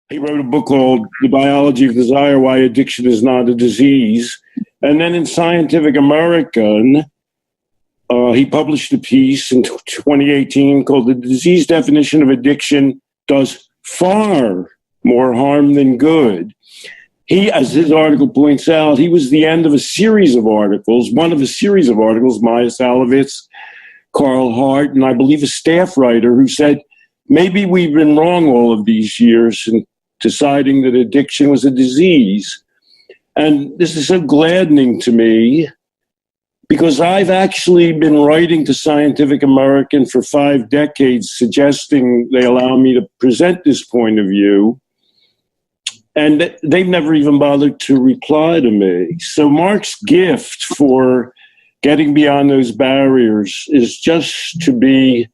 He wrote a book called The Biology of Desire, Why Addiction is Not a Disease. And then in Scientific American, he published a piece in 2018 called The Disease Definition of Addiction Does Far More Harm Than Good. He, as his article points out, he was the end of a series of articles, one of a series of articles, Maya Salovitz, Carl Hart, and I believe a staff writer who said, maybe we've been wrong all of these years in deciding that addiction was a disease. And this is so gladdening to me because I've actually been writing to Scientific American for 5 decades, suggesting they allow me to present this point of view. And they've never even bothered to reply to me. So Mark's gift for getting beyond those barriers is just to be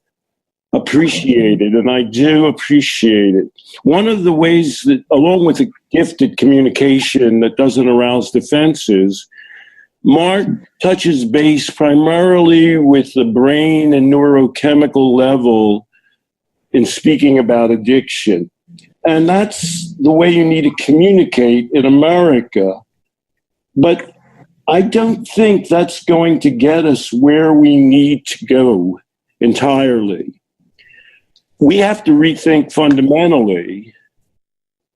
appreciated, and I do appreciate it. One of the ways that, along with a gifted communication that doesn't arouse defenses, Mark touches base primarily with the brain and neurochemical level in speaking about addiction. And that's the way you need to communicate in America. But I don't think that's going to get us where we need to go entirely. We have to rethink fundamentally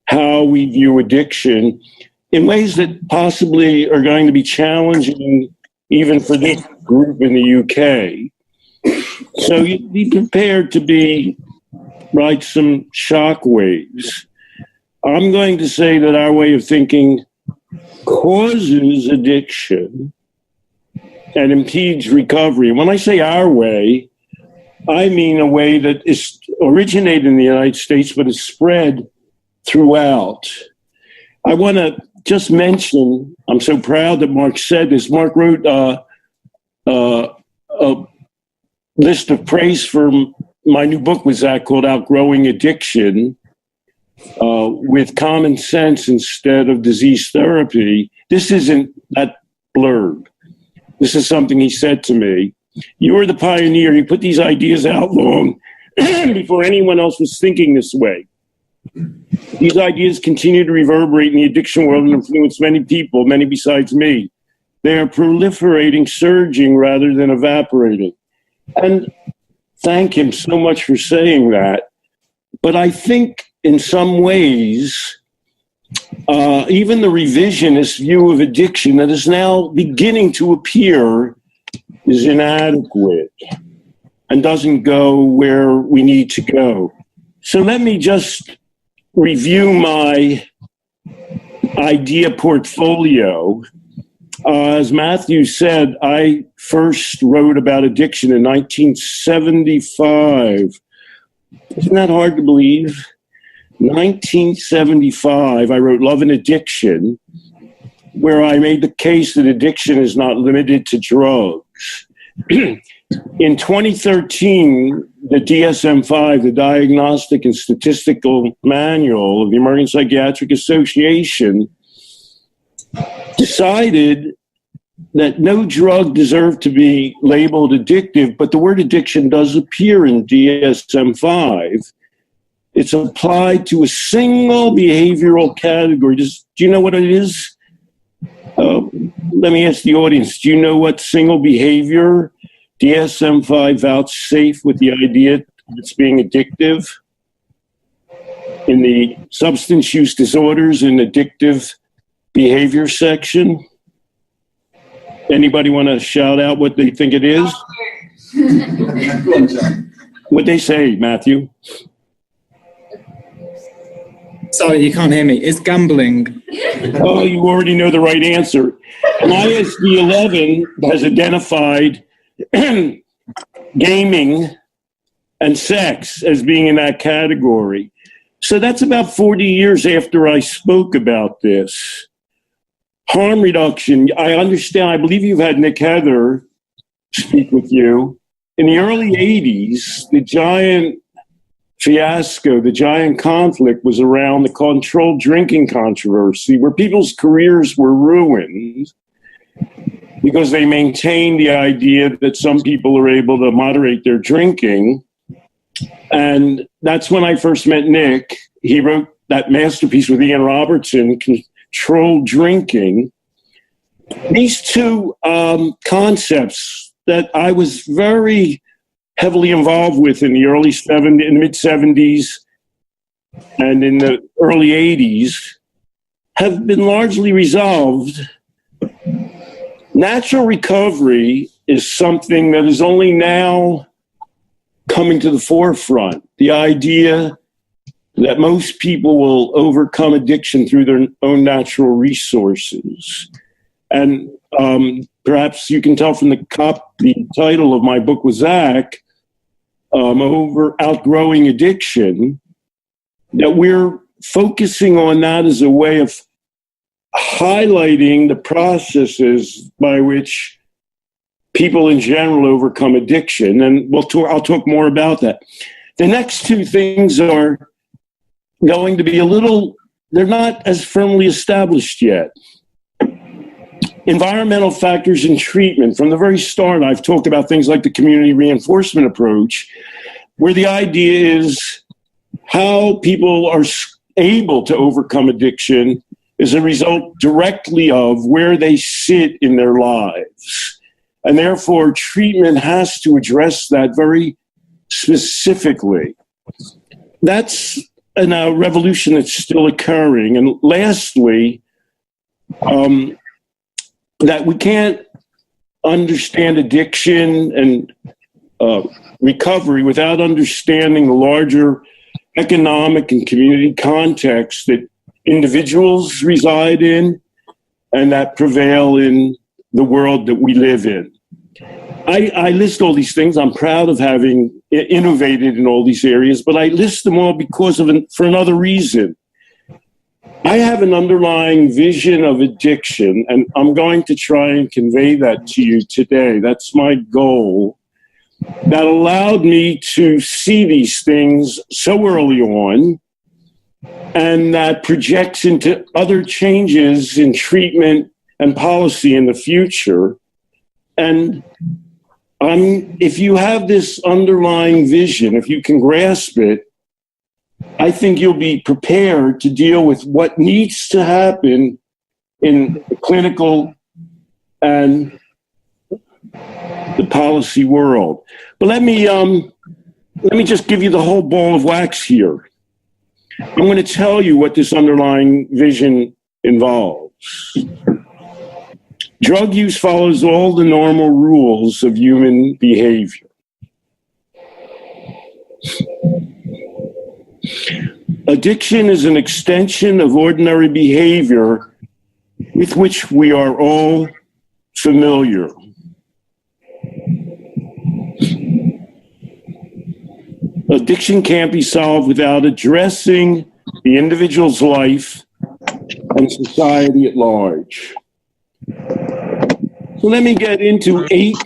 how we view addiction in ways that possibly are going to be challenging even for this group in the UK. So you be prepared to ride some shock waves. I'm going to say that our way of thinking causes addiction and impedes recovery. When I say our way, I mean a way that is originated in the United States, but is spread throughout. I want to just mention, I'm so proud that Mark said this. Mark wrote a list of praise for my new book with Zach called Outgrowing Addiction, with common sense instead of disease therapy. This isn't that blurb. This is something he said to me. You were the pioneer. You put these ideas out long before anyone else was thinking this way. These ideas continue to reverberate in the addiction world and influence many people, many besides me. They are proliferating, surging rather than evaporating. And thank him so much for saying that. But I think in some ways, even the revisionist view of addiction that is now beginning to appear is inadequate and doesn't go where we need to go. So let me just review my idea portfolio. As Matthew said, I first wrote about addiction in 1975. Isn't that hard to believe? 1975, I wrote Love and Addiction, where I made the case that addiction is not limited to drugs. In 2013, the DSM-5, the Diagnostic and Statistical Manual of the American Psychiatric Association, decided that no drug deserved to be labeled addictive, but the word addiction does appear in DSM-5. It's applied to a single behavioral category. Do you know what it is? Let me ask the audience, do you know what single behavior DSM-5 vouchsafe with the idea that it's being addictive? In the substance use disorders and addictive behavior section? Anybody want to shout out what they think it is? What'd they say, Matthew? Sorry, you can't hear me. It's gambling. Oh, you already know the right answer. And ISD 11 has identified gaming and sex as being in that category. So that's about 40 years after I spoke about this. Harm reduction, I understand, I believe you've had Nick Heather speak with you. In the early 80s, the giant fiasco, the giant conflict was around the controlled drinking controversy, where people's careers were ruined because they maintained the idea that some people are able to moderate their drinking. And that's when I first met Nick. He wrote that masterpiece with Ian Robertson, Controlled Drinking. These two concepts that I was very heavily involved with in the mid-70s and in the early 80s have been largely resolved. Natural recovery is something that is only now coming to the forefront. The idea that most people will overcome addiction through their own natural resources. And perhaps you can tell from the title of my book with Zach, Outgrowing Addiction, that we're focusing on that as a way of highlighting the processes by which people in general overcome addiction. And I'll talk more about that. The next two things are going to be they're not as firmly established yet. Environmental factors in treatment. From the very start, I've talked about things like the community reinforcement approach, where the idea is how people are able to overcome addiction is a result directly of where they sit in their lives. And therefore, treatment has to address that very specifically. That's a revolution that's still occurring. And lastly, that we can't understand addiction and recovery without understanding the larger economic and community context that individuals reside in and that prevail in the world that we live in. I list all these things. I'm proud of having innovated in all these areas, but I list them all for another reason. I have an underlying vision of addiction, and I'm going to try and convey that to you today. That's my goal. That allowed me to see these things so early on, and that projects into other changes in treatment and policy in the future. And if you have this underlying vision, if you can grasp it, I think you'll be prepared to deal with what needs to happen in the clinical and the policy world. But let me just give you the whole ball of wax here. I'm going to tell you what this underlying vision involves. Drug use follows all the normal rules of human behavior. Addiction is an extension of ordinary behavior with which we are all familiar. Addiction can't be solved without addressing the individual's life and society at large. So let me get into 8.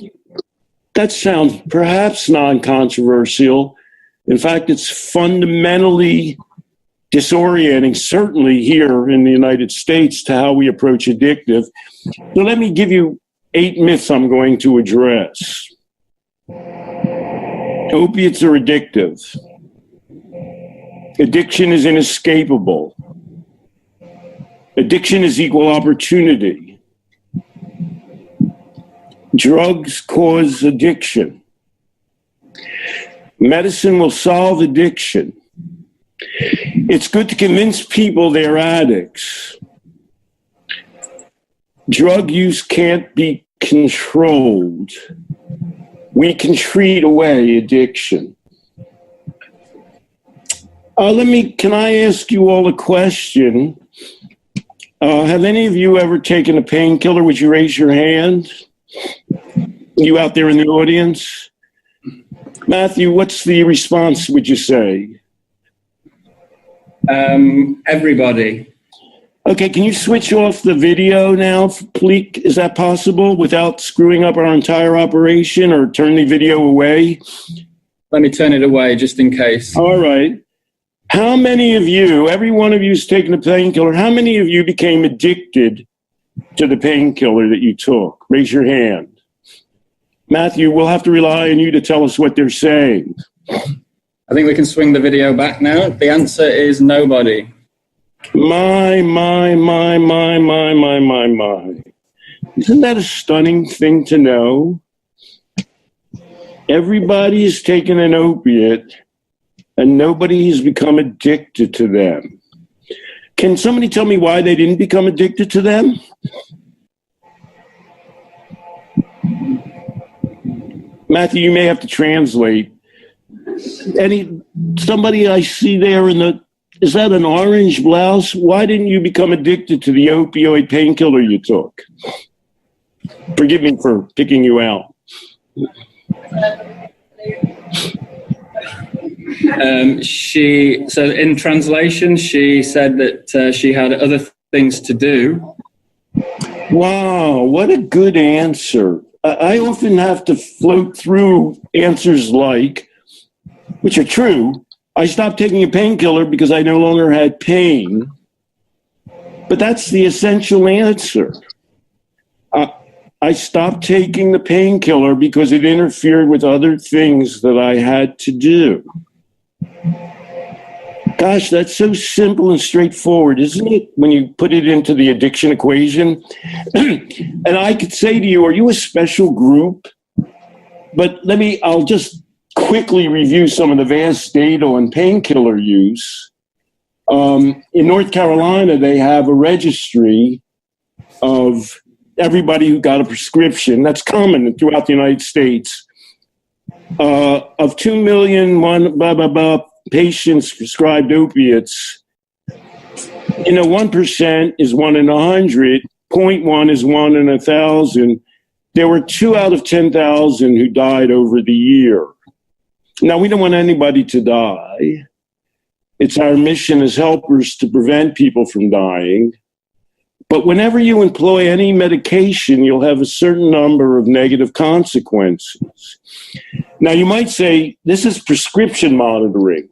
That sounds perhaps non-controversial. In fact, it's fundamentally disorienting, certainly here in the United States, to how we approach addictive. So let me give you 8 myths I'm going to address. Opiates are addictive. Addiction is inescapable. Addiction is equal opportunity. Drugs cause addiction. Medicine will solve addiction. It's good to convince people they're addicts. Drug use can't be controlled. We can treat away addiction. Can I ask you all a question? Have any of you ever taken a painkiller? Would you raise your hand? You out there in the audience? Matthew, what's the response, would you say? Everybody. Okay, can you switch off the video now, please? Is that possible without screwing up our entire operation, or turn the video away? Let me turn it away just in case. All right. How many of you, every one of you has taken a painkiller, how many of you became addicted to the painkiller that you took? Raise your hand. Matthew, we'll have to rely on you to tell us what they're saying. I think we can swing the video back now. The answer is nobody. My. Isn't that a stunning thing to know? Everybody's taken an opiate and nobody's become addicted to them. Can somebody tell me why they didn't become addicted to them? Matthew, you may have to translate. Somebody I see there is that an orange blouse? Why didn't you become addicted to the opioid painkiller you took? Forgive me for picking you out. So in translation, she said that she had other things to do. Wow, what a good answer. I often have to float through answers which are true. I stopped taking a painkiller because I no longer had pain. But that's the essential answer. I stopped taking the painkiller because it interfered with other things that I had to do. Gosh, that's so simple and straightforward, isn't it? When you put it into the addiction equation. And I could say to you, are you a special group? But I'll just quickly review some of the vast data on painkiller use. In North Carolina, they have a registry of everybody who got a prescription. That's common throughout the United States. Of 2 million patients prescribed opiates, 1% is 1 in 100, 0.1 is 1 in 1,000. There were 2 out of 10,000 who died over the year. Now, we don't want anybody to die. It's our mission as helpers to prevent people from dying. But whenever you employ any medication, you'll have a certain number of negative consequences. Now, you might say, this is prescription monitoring.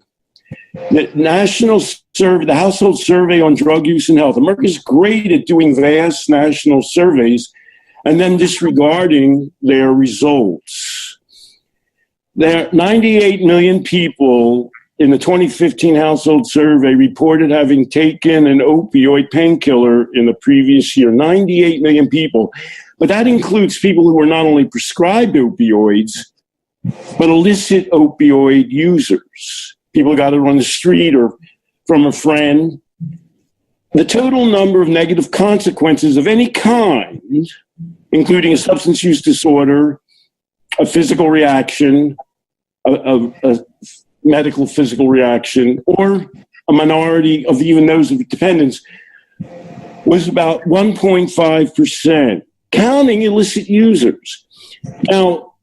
The Household Survey on Drug Use and Health. America's great at doing vast national surveys and then disregarding their results. There are 98 million people in the 2015 Household Survey reported having taken an opioid painkiller in the previous year. 98 million people. But that includes people who were not only prescribed opioids, but illicit opioid users. People got it on the street or from a friend. The total number of negative consequences of any kind, including a substance use disorder, a physical reaction, a medical physical reaction, or a minority of even those of dependents, was about 1.5%, counting illicit users. Now,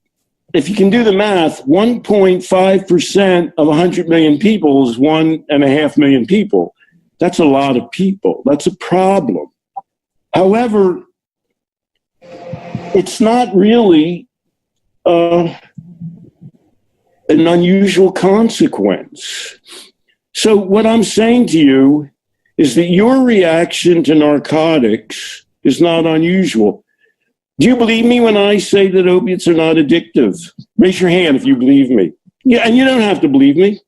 if you can do the math, 1.5% of 100 million people is 1.5 million people. That's a lot of people. That's a problem. However, it's not really an unusual consequence. So what I'm saying to you is that your reaction to narcotics is not unusual. Do you believe me when I say that opiates are not addictive? Raise your hand if you believe me. Yeah, and you don't have to believe me.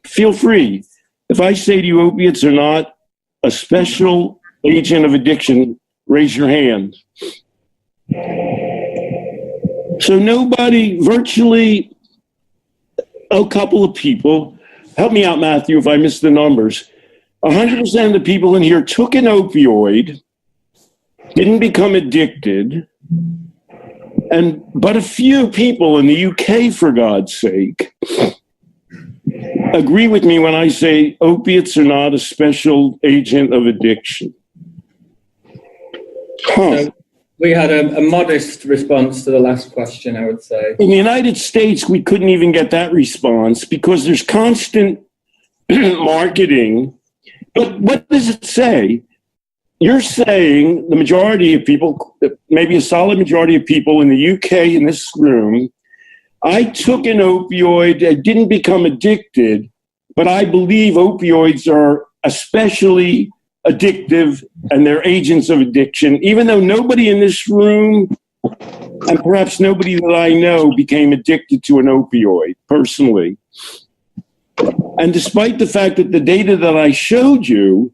Feel free. If I say to you opiates are not a special agent of addiction, raise your hand. So nobody, virtually a couple of people, help me out, Matthew, if I missed the numbers. 100% of the people in here took an opioid, didn't become addicted, but a few people in the UK, for God's sake, agree with me when I say opiates are not a special agent of addiction. So we had a modest response to the last question, I would say. In the United States, we couldn't even get that response because there's constant marketing. But what does it say? You're saying the majority of people, maybe a solid majority of people in the UK in this room, I took an opioid, I didn't become addicted, but I believe opioids are especially addictive and they're agents of addiction, even though nobody in this room and perhaps nobody that I know became addicted to an opioid personally. And despite the fact that the data that I showed you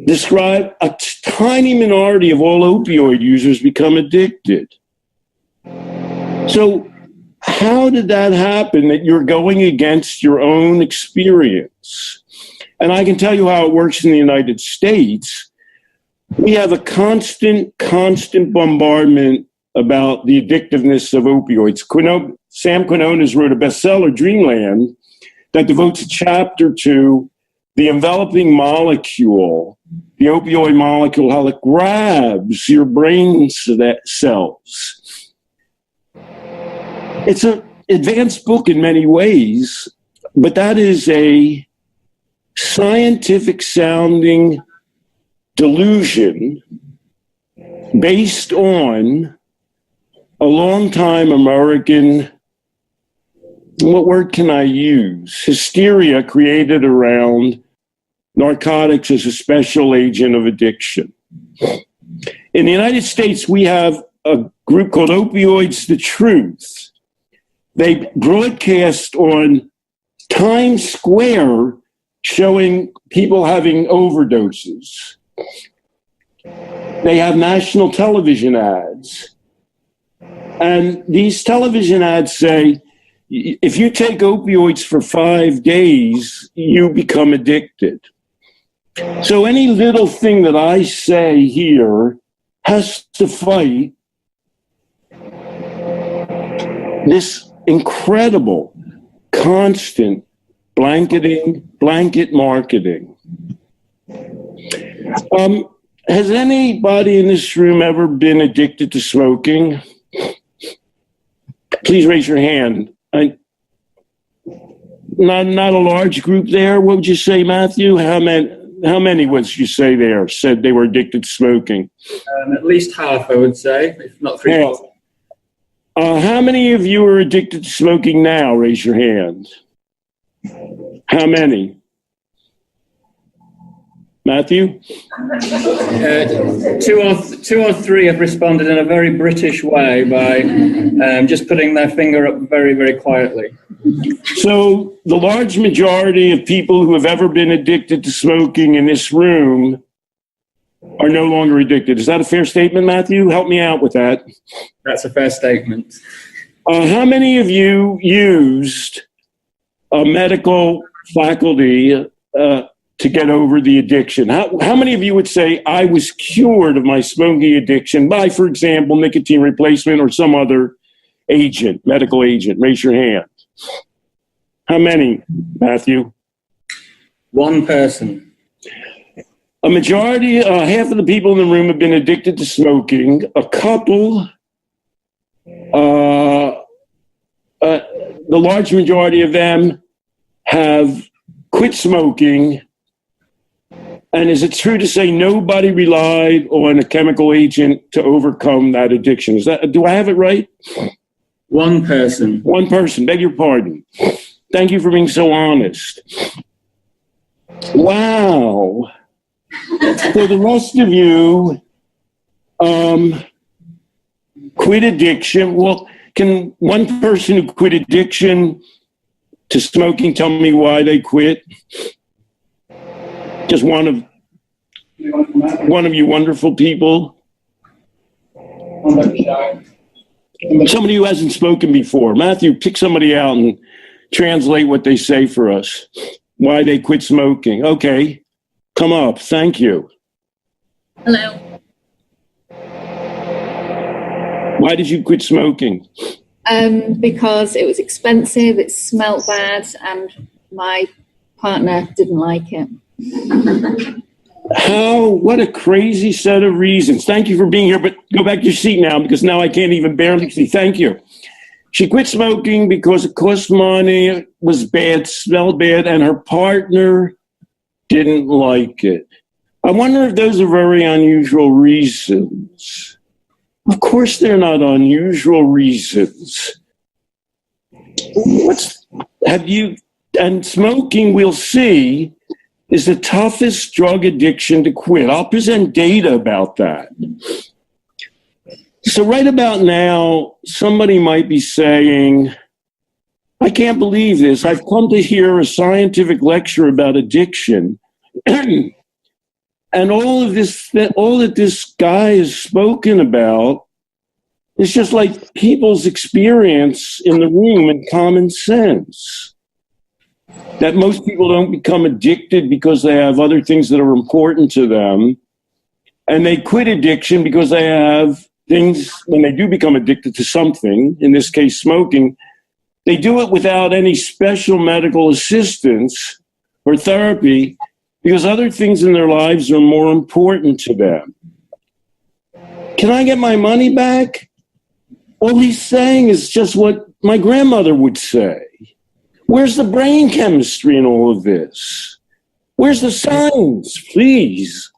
describe a tiny minority of all opioid users become addicted. So how did that happen that you're going against your own experience? And I can tell you how it works in the United States. We have a constant bombardment about the addictiveness of opioids. Sam Quinones wrote a bestseller, Dreamland, that devotes a chapter to the enveloping molecule, the opioid molecule, how it grabs your brain cells. It's an advanced book in many ways, but that is a scientific sounding delusion based on a long-time American, what word can I use? Hysteria created around narcotics as a special agent of addiction. In the United States, we have a group called Opioids the Truth. They broadcast on Times Square showing people having overdoses. They have national television ads. And these television ads say, if you take opioids for 5 days, you become addicted. So any little thing that I say here has to fight this incredible, constant blanket marketing. Has anybody in this room ever been addicted to smoking? Please raise your hand. Not a large group there. What would you say, Matthew? How many would you say there said they were addicted to smoking? At least half, I would say, if not three. Yeah. How many of you are addicted to smoking now? Raise your hand. How many? Matthew? Two or three have responded in a very British way by just putting their finger up very, very quietly. So the large majority of people who have ever been addicted to smoking in this room are no longer addicted. Is that a fair statement, Matthew? Help me out with that. That's a fair statement. How many of you used a medical faculty to get over the addiction? How many of you would say, I was cured of my smoking addiction by, for example, nicotine replacement or some other agent, medical agent? Raise your hand. How many, Matthew? One person. A majority, half of the people in the room have been addicted to smoking. A couple, the large majority of them have quit smoking. And is it true to say nobody relied on a chemical agent to overcome that addiction? Do I have it right? One person. One person, beg your pardon. Thank you for being so honest. Wow. So the rest of you quit addiction. Well, can one person who quit addiction to smoking tell me why they quit? Just one of you wonderful people. Somebody who hasn't spoken before. Matthew, pick somebody out and translate what they say for us. Why they quit smoking. Okay. Come up. Thank you. Hello. Why did you quit smoking? Because it was expensive, it smelled bad, and my partner didn't like it. What a crazy set of reasons. Thank you for being here, but go back to your seat now because now I can't even barely see. Thank you. She quit smoking because it cost money, it was bad, smelled bad, and her partner didn't like it. I wonder if those are very unusual reasons. Of course, they're not unusual reasons. And smoking, we'll see, is the toughest drug addiction to quit. I'll present data about that. So right about now, somebody might be saying, I can't believe this. I've come to hear a scientific lecture about addiction. And all that this guy has spoken about is just like people's experience in the room and common sense. That most people don't become addicted because they have other things that are important to them. And they quit addiction because they have things, when they do become addicted to something, in this case, smoking, they do it without any special medical assistance or therapy because other things in their lives are more important to them. Can I get my money back? All he's saying is just what my grandmother would say. Where's the brain chemistry in all of this? Where's the science, please?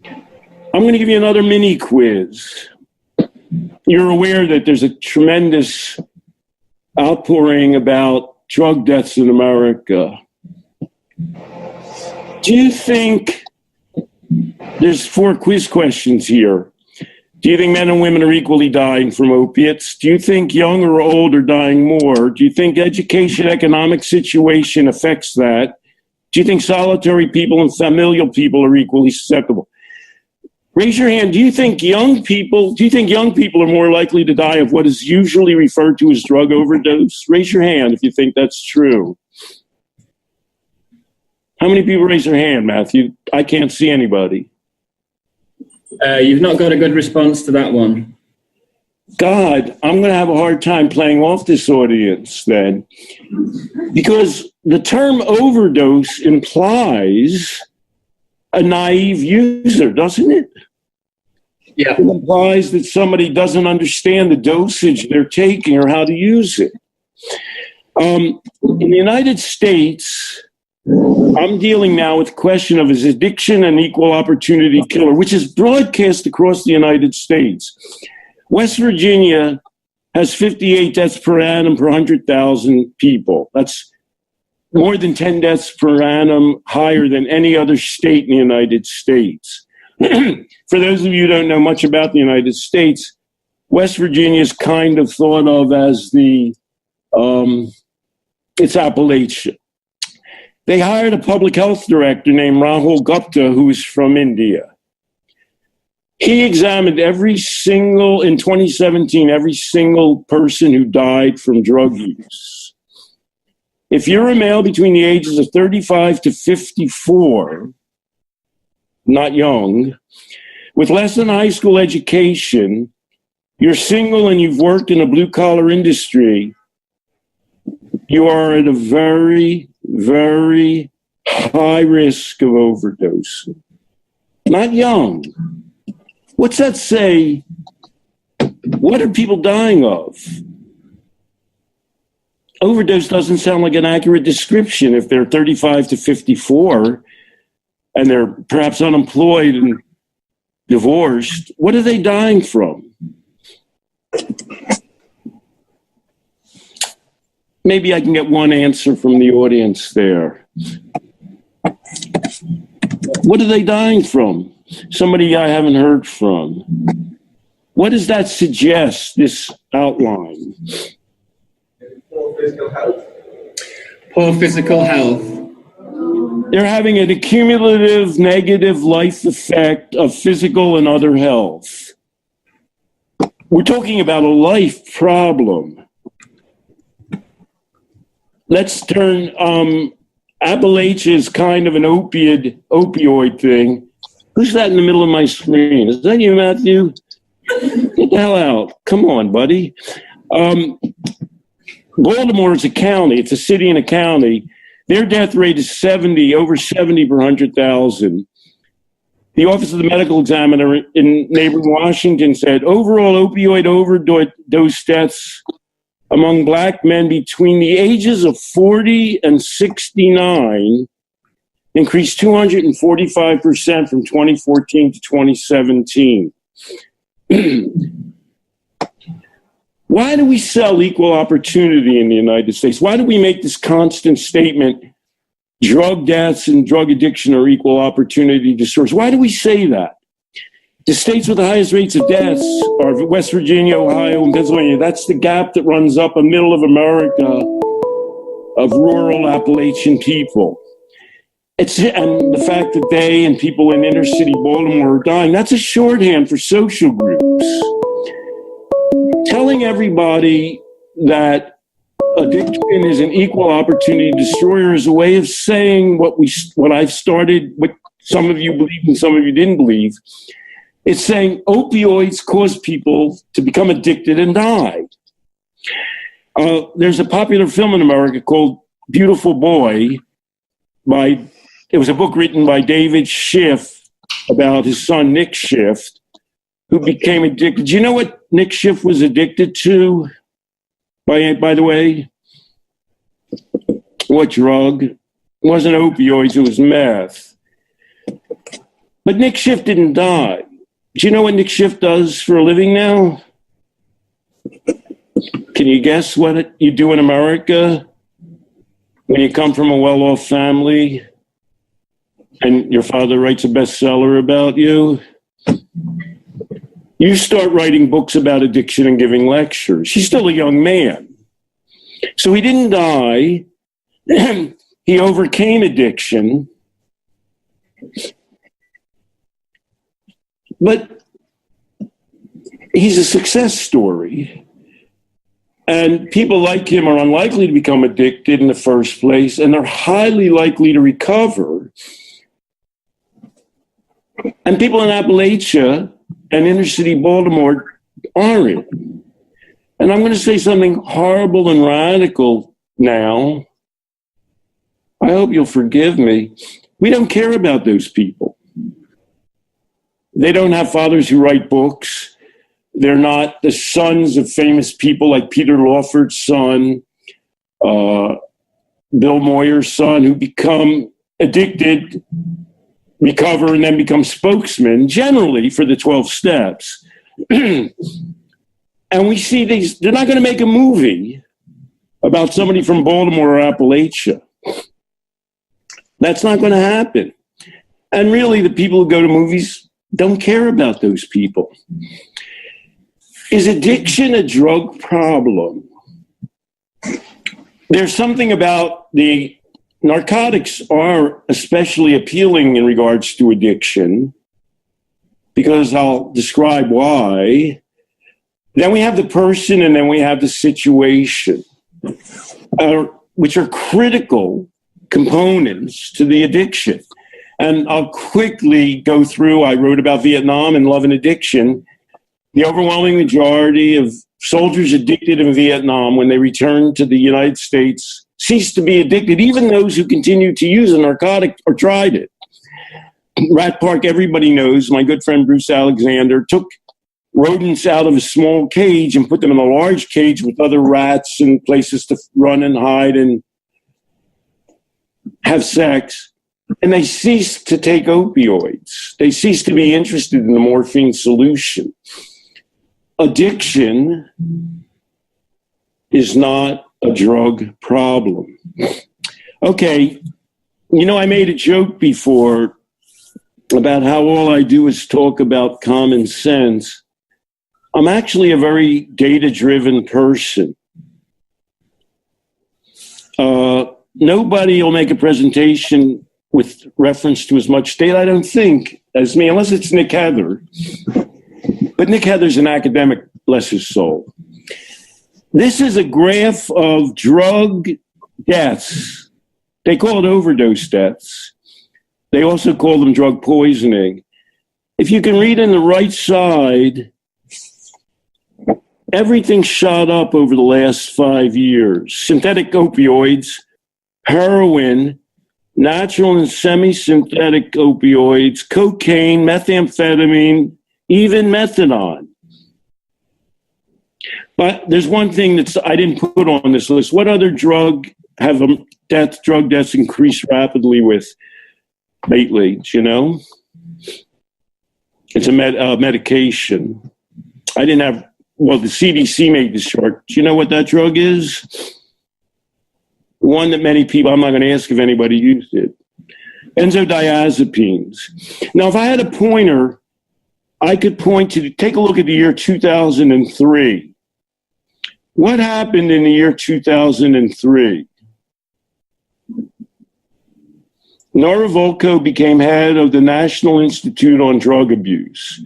I'm going to give you another mini quiz. You're aware that there's a tremendous outpouring about drug deaths in America. Do you think, there's 4 quiz questions here. Do you think men and women are equally dying from opiates? Do you think young or old are dying more? Do you think education, economic situation affects that? Do you think solitary people and familial people are equally susceptible? Raise your hand. Do you think young people are more likely to die of what is usually referred to as drug overdose? Raise your hand if you think that's true. How many people raise their hand, Matthew? I can't see anybody. You've not got a good response to that one. God, I'm going to have a hard time playing off this audience then. Because the term overdose implies a naive user, doesn't it? Yeah. It implies that somebody doesn't understand the dosage they're taking or how to use it. In the United States, I'm dealing now with the question of is addiction an equal opportunity killer, which is broadcast across the United States. West Virginia has 58 deaths per annum per 100,000 people. That's more than 10 deaths per annum higher than any other state in the United States. For those of you who don't know much about the United States, West Virginia is kind of thought of as it's Appalachia. They hired a public health director named Rahul Gupta, who is from India. He examined in 2017, every single person who died from drug use. If you're a male between the ages of 35 to 54, not young, with less than high school education, you're single and you've worked in a blue-collar industry, you are at a very, very high risk of overdosing. Not young. What's that say? What are people dying of? Overdose doesn't sound like an accurate description if they're 35 to 54 and they're perhaps unemployed and divorced. What are they dying from? Maybe I can get one answer from the audience there. What are they dying from? Somebody I haven't heard from. What does that suggest, this outline? Poor physical health. Poor physical health. They're having an accumulative negative life effect of physical and other health. We're talking about a life problem. Let's turn, Appalachia is kind of an opioid thing. Who's that in the middle of my screen? Is that you, Matthew? Get the hell out. Come on, buddy. Baltimore is a county. It's a city and a county. Their death rate is over 70 per 100,000. The Office of the Medical Examiner in neighboring Washington said overall opioid overdose deaths among Black men between the ages of 40 and 69 increased 245% from 2014 to 2017. Why do we sell equal opportunity in the United States? Why do we make this constant statement, drug deaths and drug addiction are equal opportunity disorders? Why do we say that? The states with the highest rates of deaths are West Virginia, Ohio, and Pennsylvania. That's the gap that runs up a middle of America of rural Appalachian people. And the fact that they and people in inner city Baltimore are dying, that's a shorthand for social groups. Telling everybody that addiction is an equal opportunity destroyer is a way of saying what I've started, what some of you believed and some of you didn't believe. It's saying opioids cause people to become addicted and die. There's a popular film in America called Beautiful Boy. It was a book written by David Schiff about his son, Nick Schiff, who became addicted. Do you know what Nick Schiff was addicted to, by the way? What drug? It wasn't opioids, it was meth. But Nick Schiff didn't die. Do you know what Nick Schiff does for a living now? Can you guess what you do in America when you come from a well-off family and your father writes a bestseller about you? You start writing books about addiction and giving lectures. He's still a young man. So he didn't die. He overcame addiction. But he's a success story. And people like him are unlikely to become addicted in the first place, and they're highly likely to recover. And people in Appalachia and inner city Baltimore aren't. And I'm going to say something horrible and radical now. I hope you'll forgive me. We don't care about those people. They don't have fathers who write books. They're not the sons of famous people like Peter Lawford's son, Bill Moyer's son, who become addicted, recover, and then become spokesmen, generally for the 12 steps. And we see these, they're not going to make a movie about somebody from Baltimore or Appalachia. That's not going to happen. And really, the people who go to movies don't care about those people. Is addiction a drug problem? There's something about the narcotics are especially appealing in regards to addiction, because I'll describe why. Then we have the person, and then we have the situation, which are critical components to the addiction. And I'll quickly go through, I wrote about Vietnam and love and addiction. The overwhelming majority of soldiers addicted in Vietnam, when they returned to the United States, ceased to be addicted. Even those who continued to use a narcotic or tried it. Rat Park, everybody knows, my good friend Bruce Alexander took rodents out of a small cage and put them in a large cage with other rats and places to run and hide and have sex. And they ceased to take opioids. They ceased to be interested in the morphine solution. Addiction is not a drug problem. Okay, you know, I made a joke before about how all I do is talk about common sense. I'm actually a very data-driven person. Nobody will make a presentation with reference to as much data, I don't think, as me, unless it's Nick Heather. But Nick Heather's an academic, bless his soul. This is a graph of drug deaths. They call it overdose deaths. They also call them drug poisoning. If you can read in the right side, everything shot up over the last 5 years. Synthetic opioids, heroin, natural and semi-synthetic opioids, cocaine, methamphetamine, even methadone. But there's one thing that I didn't put on this list. What other drug have drug deaths increased rapidly with lately? Do you know? It's a medication. I didn't have, well, the CDC made this chart. Do you know what that drug is? One that many people, I'm not going to ask if anybody used it. Benzodiazepines. Now, if I had a pointer, I could point to, take a look at the year 2003. What happened in the year 2003? Nora Volkow became head of the National Institute on Drug Abuse.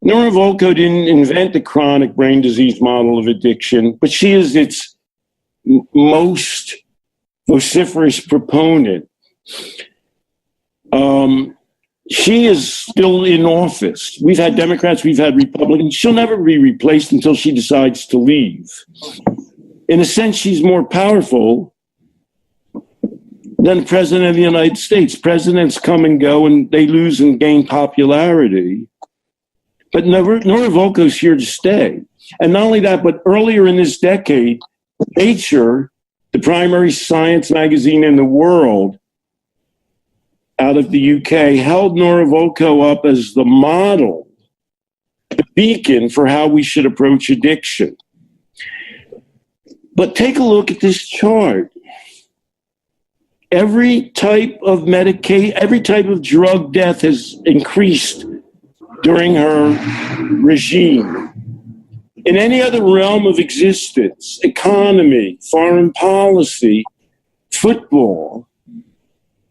Nora Volkow didn't invent the chronic brain disease model of addiction, but she is its most vociferous proponent. She is still in office. We've had Democrats, we've had Republicans. She'll never be replaced until she decides to leave. In a sense, she's more powerful than the President of the United States. Presidents come and go and they lose and gain popularity. But Nora Volkow's here to stay. And not only that, but earlier in this decade, Nature, the primary science magazine in the world, out of the UK, held Nora Volkow up as the model, the beacon for how we should approach addiction. But take a look at this chart. Every type of every type of drug death has increased during her regime. In any other realm of existence, economy, foreign policy, football,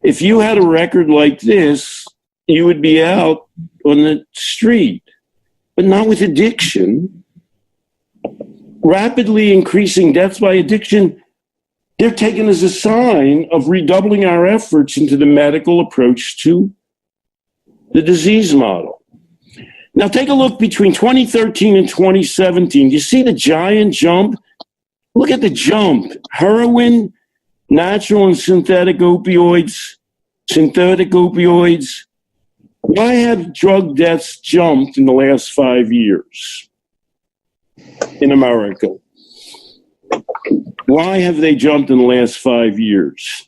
if you had a record like this, you would be out on the street, but not with addiction. Rapidly increasing deaths by addiction, they're taken as a sign of redoubling our efforts into the medical approach to the disease model. Now take a look between 2013 and 2017. You see the giant jump? Look at the jump. Heroin, natural and synthetic opioids. Why have drug deaths jumped in the last 5 years in America? Why have they jumped in the last 5 years?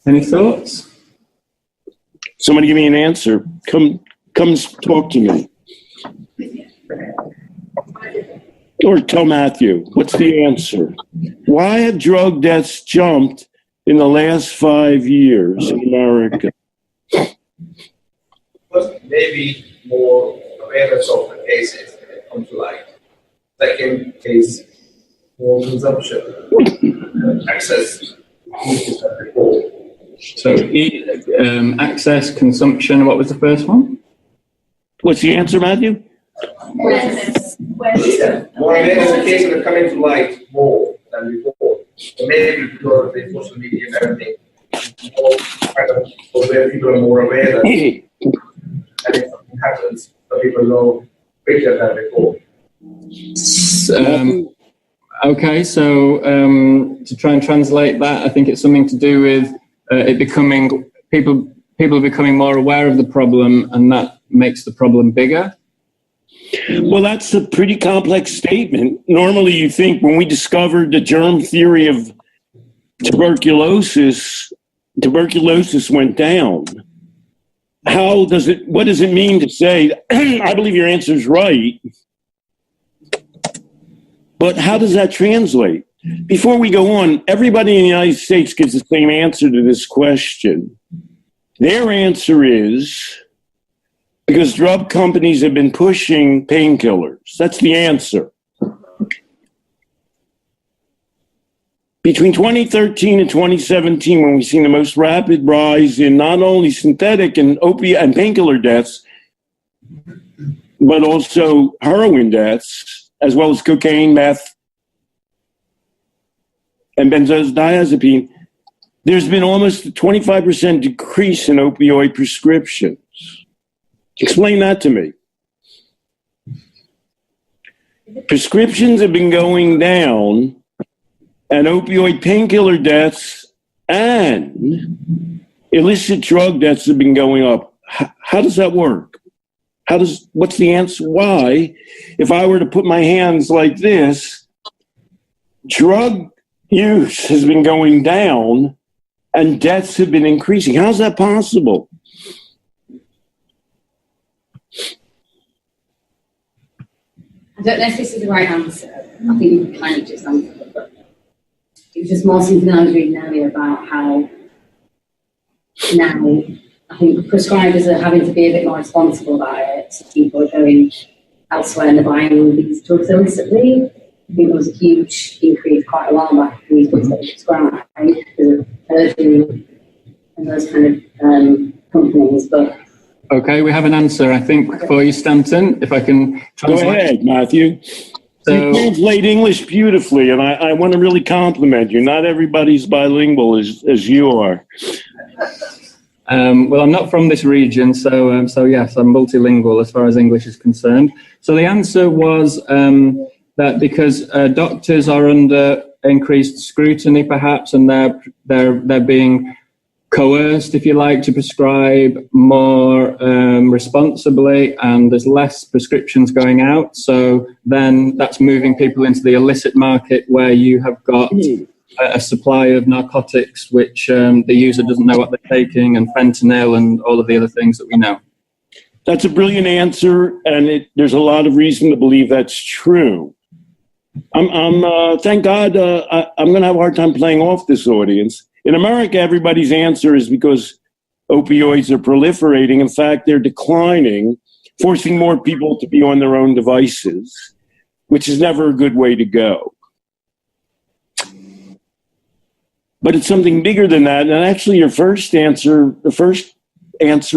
Any thoughts? Somebody give me an answer. Come talk to me. Or tell Matthew, what's the answer? Why have drug deaths jumped in the last 5 years in America? First, maybe more awareness of the cases that come to light. Second is more consumption, access. So access, consumption, what was the first one? What's the answer, Matthew? Awareness. More awareness of cases are coming to light more than before. So maybe because of the social media and everything, where people are more aware that and if something happens, so people know quicker than before. Okay, so to try and translate that, I think it's something to do with it becoming people becoming more aware of the problem, and that makes the problem bigger. Well, that's a pretty complex statement. Normally, you think when we discovered the germ theory of tuberculosis went down. What does it mean to say, I believe your answer is right, but how does that translate? Before we go on, everybody in the United States gives the same answer to this question. Their answer is because drug companies have been pushing painkillers. That's the answer. Between 2013 and 2017, when we've seen the most rapid rise in not only synthetic and opiate and painkiller deaths, but also heroin deaths, as well as cocaine, meth, and benzodiazepine, there's been almost a 25% decrease in opioid prescriptions. Explain that to me. Prescriptions have been going down, and opioid painkiller deaths and illicit drug deaths have been going up. How does that work? What's the answer? Why, if I were to put my hands like this, drug use has been going down and deaths have been increasing? How's that possible? I don't know if this is the right answer. I think you kind of just answered it, but it was just more something I was reading earlier about how now I think prescribers are having to be a bit more responsible about it. So people are going elsewhere and they're buying these drugs illicitly. I think there was a huge increase quite a while back in these drugs that were prescribed because of and those kind of companies. But okay, we have an answer, I think, for you, Stanton. If I can translate. Go ahead, Matthew. So, you translate English beautifully, and I want to really compliment you. Not everybody's bilingual as you are. well, I'm not from this region, so yes, I'm multilingual as far as English is concerned. So the answer was that because doctors are under increased scrutiny, perhaps, and they're being coerced, if you like, to prescribe more responsibly, and there's less prescriptions going out. So then that's moving people into the illicit market, where you have got a supply of narcotics, which the user doesn't know what they're taking, and fentanyl and all of the other things that we know. That's a brilliant answer, and there's a lot of reason to believe that's true. Thank God, I'm going to have a hard time playing off this audience. In America, everybody's answer is because opioids are proliferating. In fact, they're declining, forcing more people to be on their own devices, which is never a good way to go. But it's something bigger than that. And actually, the first answer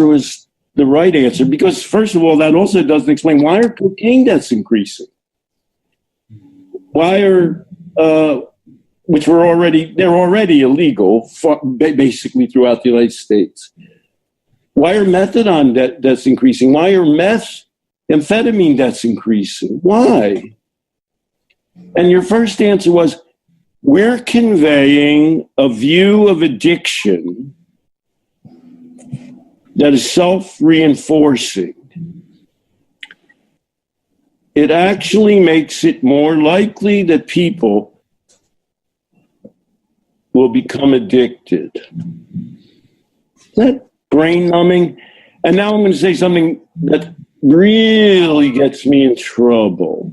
was the right answer, because first of all, that also doesn't explain why are cocaine deaths increasing? Why are which they're already illegal, basically throughout the United States. Why are methadone deaths increasing? Why are methamphetamine deaths increasing? Why? And your first answer was, we're conveying a view of addiction that is self-reinforcing. It actually makes it more likely that people will become addicted. Is that brain numbing? And now I'm going to say something that really gets me in trouble.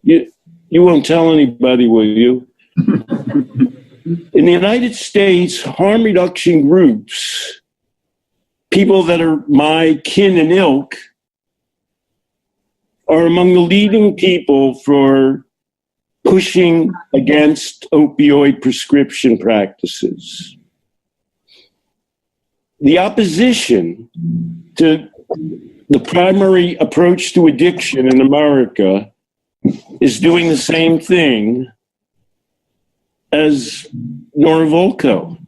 You won't tell anybody, will you? In the United States, harm reduction groups, people that are my kin and ilk, are among the leading people for pushing against opioid prescription practices. The opposition to the primary approach to addiction in America is doing the same thing as Norvolco.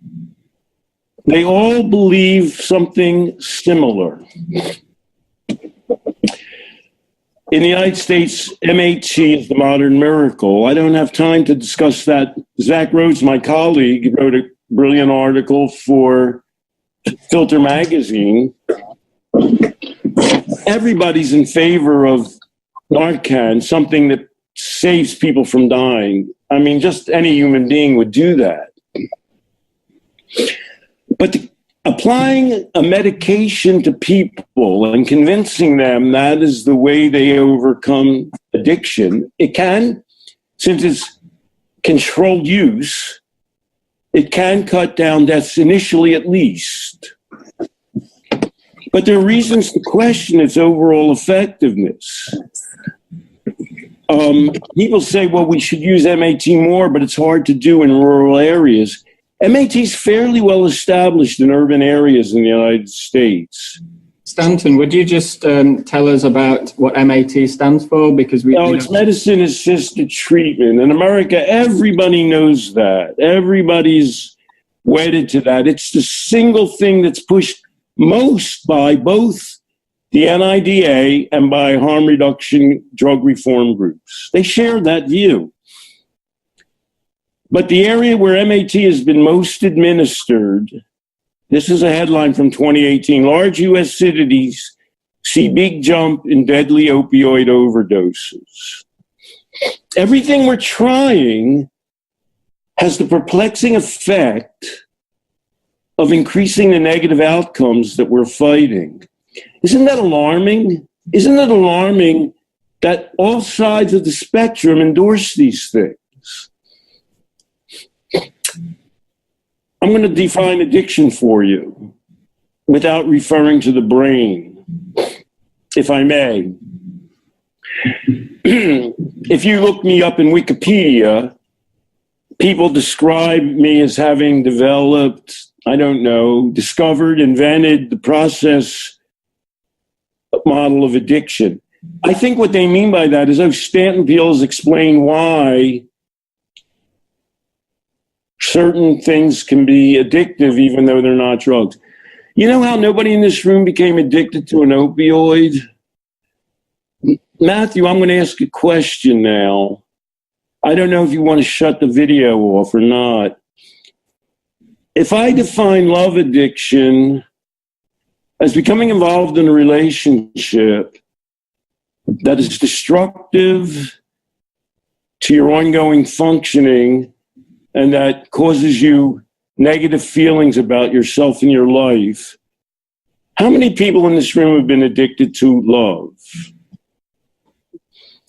They all believe something similar. In the United States, MAT is the modern miracle. I don't have time to discuss that. Zach Rhodes, my colleague, wrote a brilliant article for Filter magazine. Everybody's in favor of Narcan, something that saves people from dying. I mean, just any human being would do that. But applying a medication to people and convincing them that is the way they overcome addiction, it can, since it's controlled use, it can cut down deaths initially at least. But there are reasons to question its overall effectiveness. People say, well, we should use MAT more, but it's hard to do in rural areas. MAT is fairly well established in urban areas in the United States. Stanton, would you just tell us about what MAT stands for? Because it's medicine-assisted treatment. In America, everybody knows that. Everybody's wedded to that. It's the single thing that's pushed most by both the NIDA and by harm reduction drug reform groups. They share that view. But the area where MAT has been most administered, this is a headline from 2018, large U.S. cities see big jump in deadly opioid overdoses. Everything we're trying has the perplexing effect of increasing the negative outcomes that we're fighting. Isn't that alarming? Isn't it alarming that all sides of the spectrum endorse these things? I'm going to define addiction for you without referring to the brain, if I may. If you look me up in Wikipedia, people describe me as having developed I don't know, discovered, invented the process model of addiction. I think what they mean by that is, Stanton Peele has explained why certain things can be addictive even though they're not drugs. You know how nobody in this room became addicted to an opioid? Matthew, I'm going to ask a question now. I don't know if you want to shut the video off or not. If I define love addiction as becoming involved in a relationship that is destructive to your ongoing functioning and that causes you negative feelings about yourself and your life, how many people in this room have been addicted to love?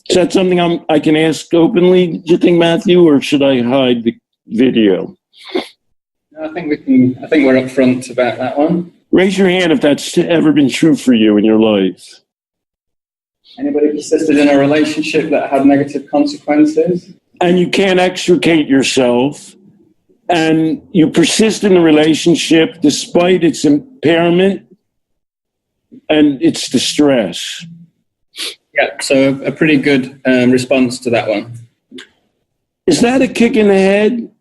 Is that something I can ask openly, do you think, Matthew, or should I hide the video? I think we're upfront about that one. Raise your hand if that's ever been true for you in your life. Anybody persisted in a relationship that had negative consequences? And you can't extricate yourself, and you persist in the relationship despite its impairment and its distress. Yeah, so a pretty good response to that one. Is that a kick in the head?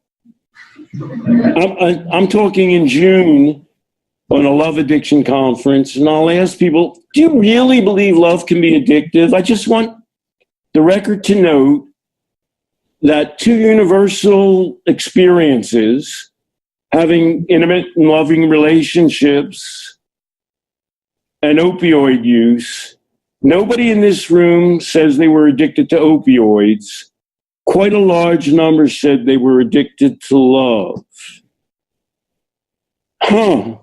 I'm talking in June on a love addiction conference, and I'll ask people, do you really believe love can be addictive? I just want the record to note that two universal experiences, having intimate and loving relationships and opioid use, nobody in this room says they were addicted to opioids. Quite a large number said they were addicted to love. Huh.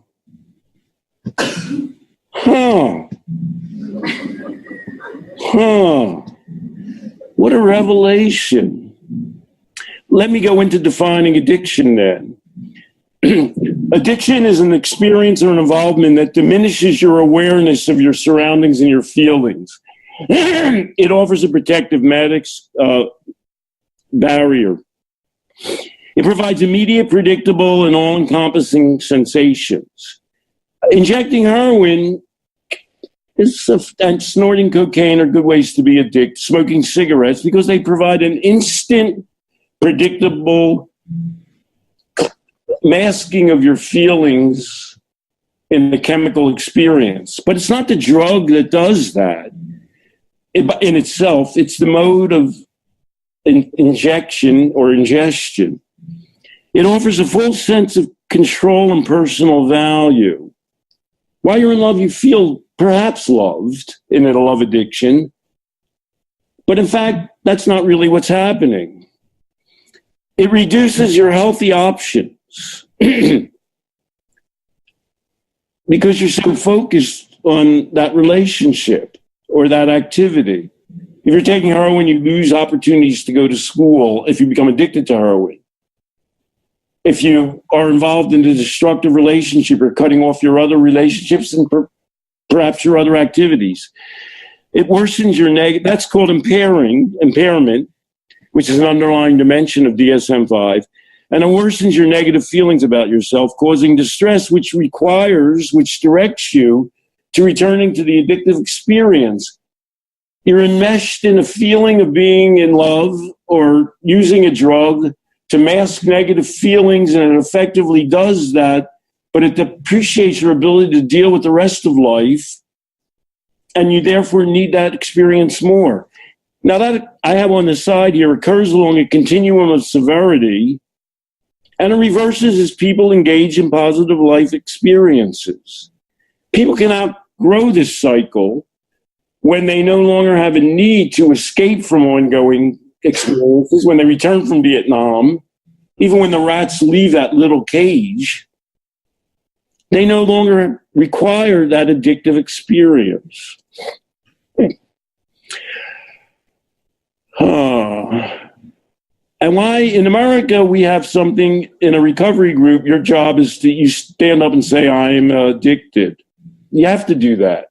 What a revelation. Let me go into defining addiction then. Addiction is an experience or an involvement that diminishes your awareness of your surroundings and your feelings. It offers a protective barrier. It provides immediate, predictable, and all-encompassing sensations. Injecting heroin and snorting cocaine are good ways to be addicted. Smoking cigarettes, because they provide an instant, predictable masking of your feelings in the chemical experience. But it's not the drug that does that in itself. It's the mode of injection or ingestion. It offers a full sense of control and personal value. While you're in love, you feel perhaps loved in a love addiction, but in fact, that's not really what's happening. It reduces your healthy options because you're so focused on that relationship or that activity. If you're taking heroin, you lose opportunities to go to school if you become addicted to heroin. If you are involved in a destructive relationship or cutting off your other relationships and perhaps your other activities, it worsens your that's called impairment, which is an underlying dimension of DSM-5, and it worsens your negative feelings about yourself, causing distress, which directs you to returning to the addictive experience. You're enmeshed in a feeling of being in love or using a drug to mask negative feelings, and it effectively does that, but it depreciates your ability to deal with the rest of life, and you therefore need that experience more. Now, that I have on the side here occurs along a continuum of severity, and it reverses as people engage in positive life experiences. People can outgrow this cycle when they no longer have a need to escape from ongoing experiences, when they return from Vietnam, even when the rats leave that little cage, they no longer require that addictive experience. And why in America we have something in a recovery group, your job is you stand up and say, I'm addicted. You have to do that.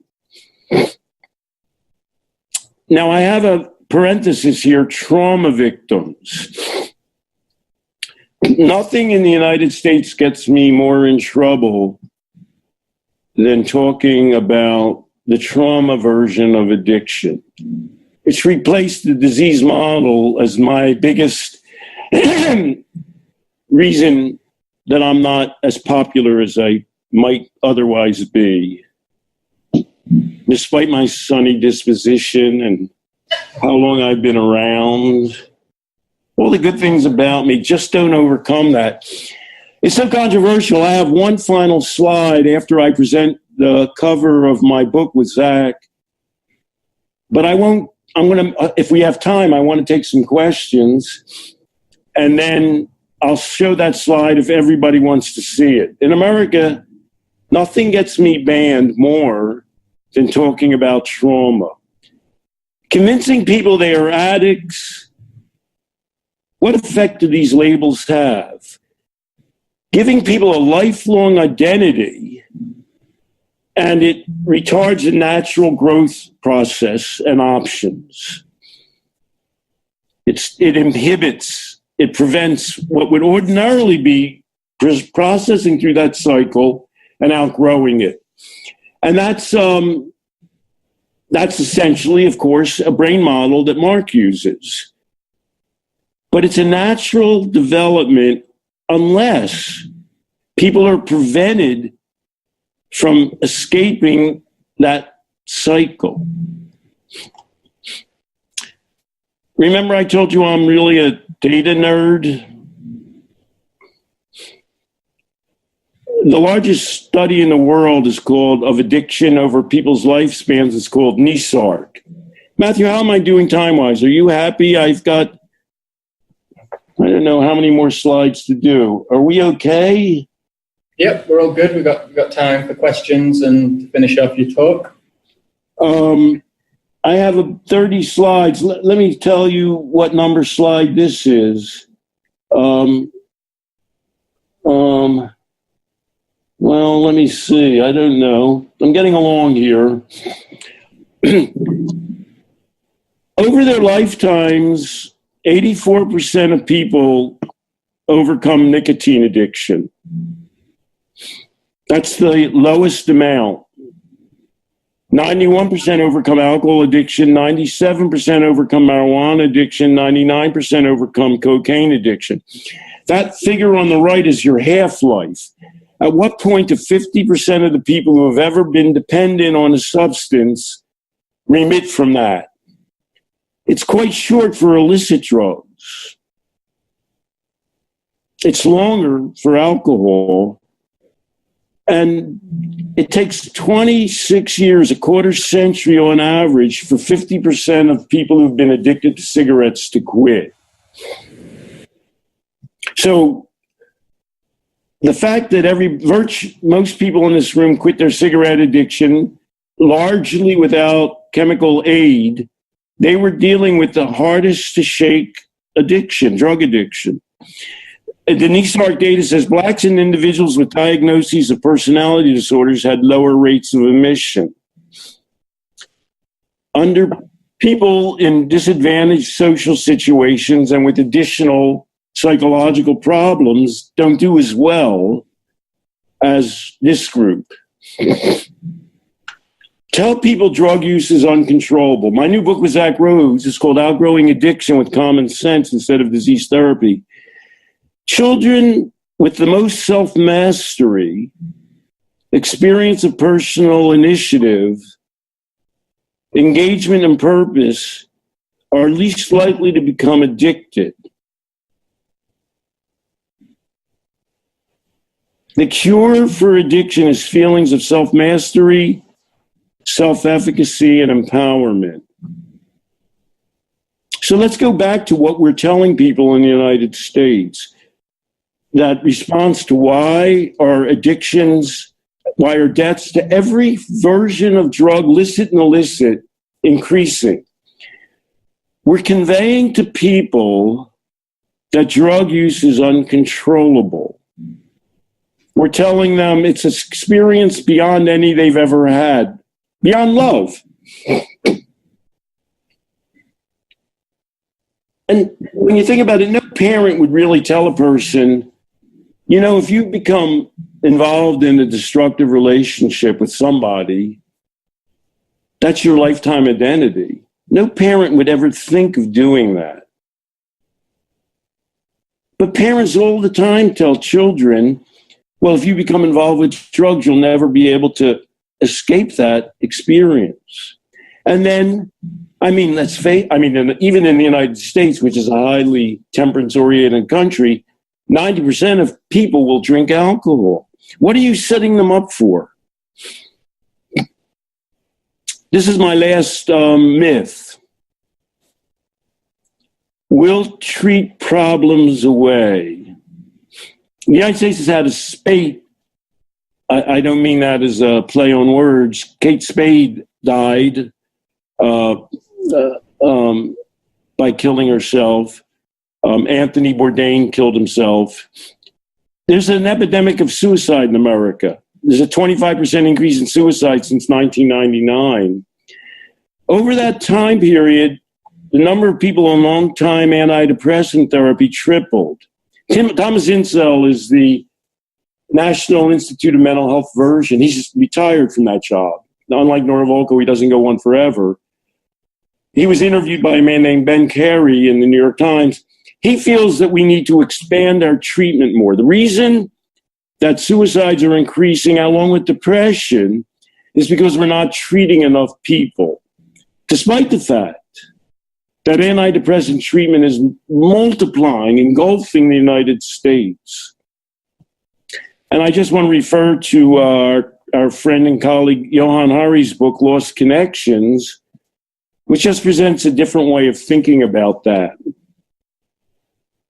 Now, I have a parenthesis here, trauma victims. Nothing in the United States gets me more in trouble than talking about the trauma version of addiction. It's replaced the disease model as my biggest reason that I'm not as popular as I might otherwise be. Despite my sunny disposition and how long I've been around, all the good things about me just don't overcome that. It's so controversial. I have one final slide after I present the cover of my book with Zach, but if we have time, I want to take some questions, and then I'll show that slide if everybody wants to see it. In America, nothing gets me banned more than talking about trauma. Convincing people they are addicts, what effect do these labels have? Giving people a lifelong identity, and it retards the natural growth process and options. It inhibits, it prevents what would ordinarily be processing through that cycle and outgrowing it. And that's essentially, of course, a brain model that Mark uses. But it's a natural development unless people are prevented from escaping that cycle. Remember I told you I'm really a data nerd? The largest study in the world is called of addiction over people's lifespans. It's called NESARC. Matthew, how am I doing time-wise? Are you happy? I've got, I don't know how many more slides to do. Are we okay? Yep, we're all good. We've got time for questions and to finish off your talk. I have 30 slides. Let me tell you what number slide this is. Well, let me see. I don't know. I'm getting along here. Over their lifetimes, 84% of people overcome nicotine addiction. That's the lowest amount. 91% overcome alcohol addiction, 97% overcome marijuana addiction, 99% overcome cocaine addiction. That figure on the right is your half-life. At what point do 50% of the people who have ever been dependent on a substance remit from that? It's quite short for illicit drugs. It's longer for alcohol. And it takes 26 years, a quarter century on average, for 50% of people who've been addicted to cigarettes to quit. So the fact that most people in this room quit their cigarette addiction largely without chemical aid, they were dealing with the hardest to shake addiction, drug addiction. The NESARC data says blacks and individuals with diagnoses of personality disorders had lower rates of admission. Under people in disadvantaged social situations and with additional psychological problems don't do as well as this group. Tell people drug use is uncontrollable. My new book with Zach Rose is called Outgrowing Addiction with Common Sense Instead of Disease Therapy. Children with the most self-mastery, experience of personal initiative, engagement and purpose are least likely to become addicted. The cure for addiction is feelings of self-mastery, self-efficacy, and empowerment. So let's go back to what we're telling people in the United States. That response to why are addictions, why are deaths to every version of drug, licit and illicit, increasing? We're conveying to people that drug use is uncontrollable. We're telling them it's an experience beyond any they've ever had, beyond love. And when you think about it, no parent would really tell a person, you know, if you become involved in a destructive relationship with somebody, that's your lifetime identity. No parent would ever think of doing that. But parents all the time tell children, well, if you become involved with drugs, you'll never be able to escape that experience. And then, I mean, even in the United States, which is a highly temperance-oriented country, 90% of people will drink alcohol. What are you setting them up for? This is my last myth. We'll treat problems away. The United States has had a spate. I don't mean that as a play on words. Kate Spade died by killing herself. Anthony Bourdain killed himself. There's an epidemic of suicide in America. There's a 25% increase in suicide since 1999. Over that time period, the number of people on long-time antidepressant therapy tripled. Thomas Insel is the National Institute of Mental Health version. He's just retired from that job. Unlike Nora Volkow, he doesn't go on forever. He was interviewed by a man named Ben Carey in the New York Times. He feels that we need to expand our treatment more. The reason that suicides are increasing along with depression is because we're not treating enough people, despite the fact that antidepressant treatment is multiplying, engulfing the United States. And I just want to refer to our friend and colleague Johan Hari's book, Lost Connections, which just presents a different way of thinking about that.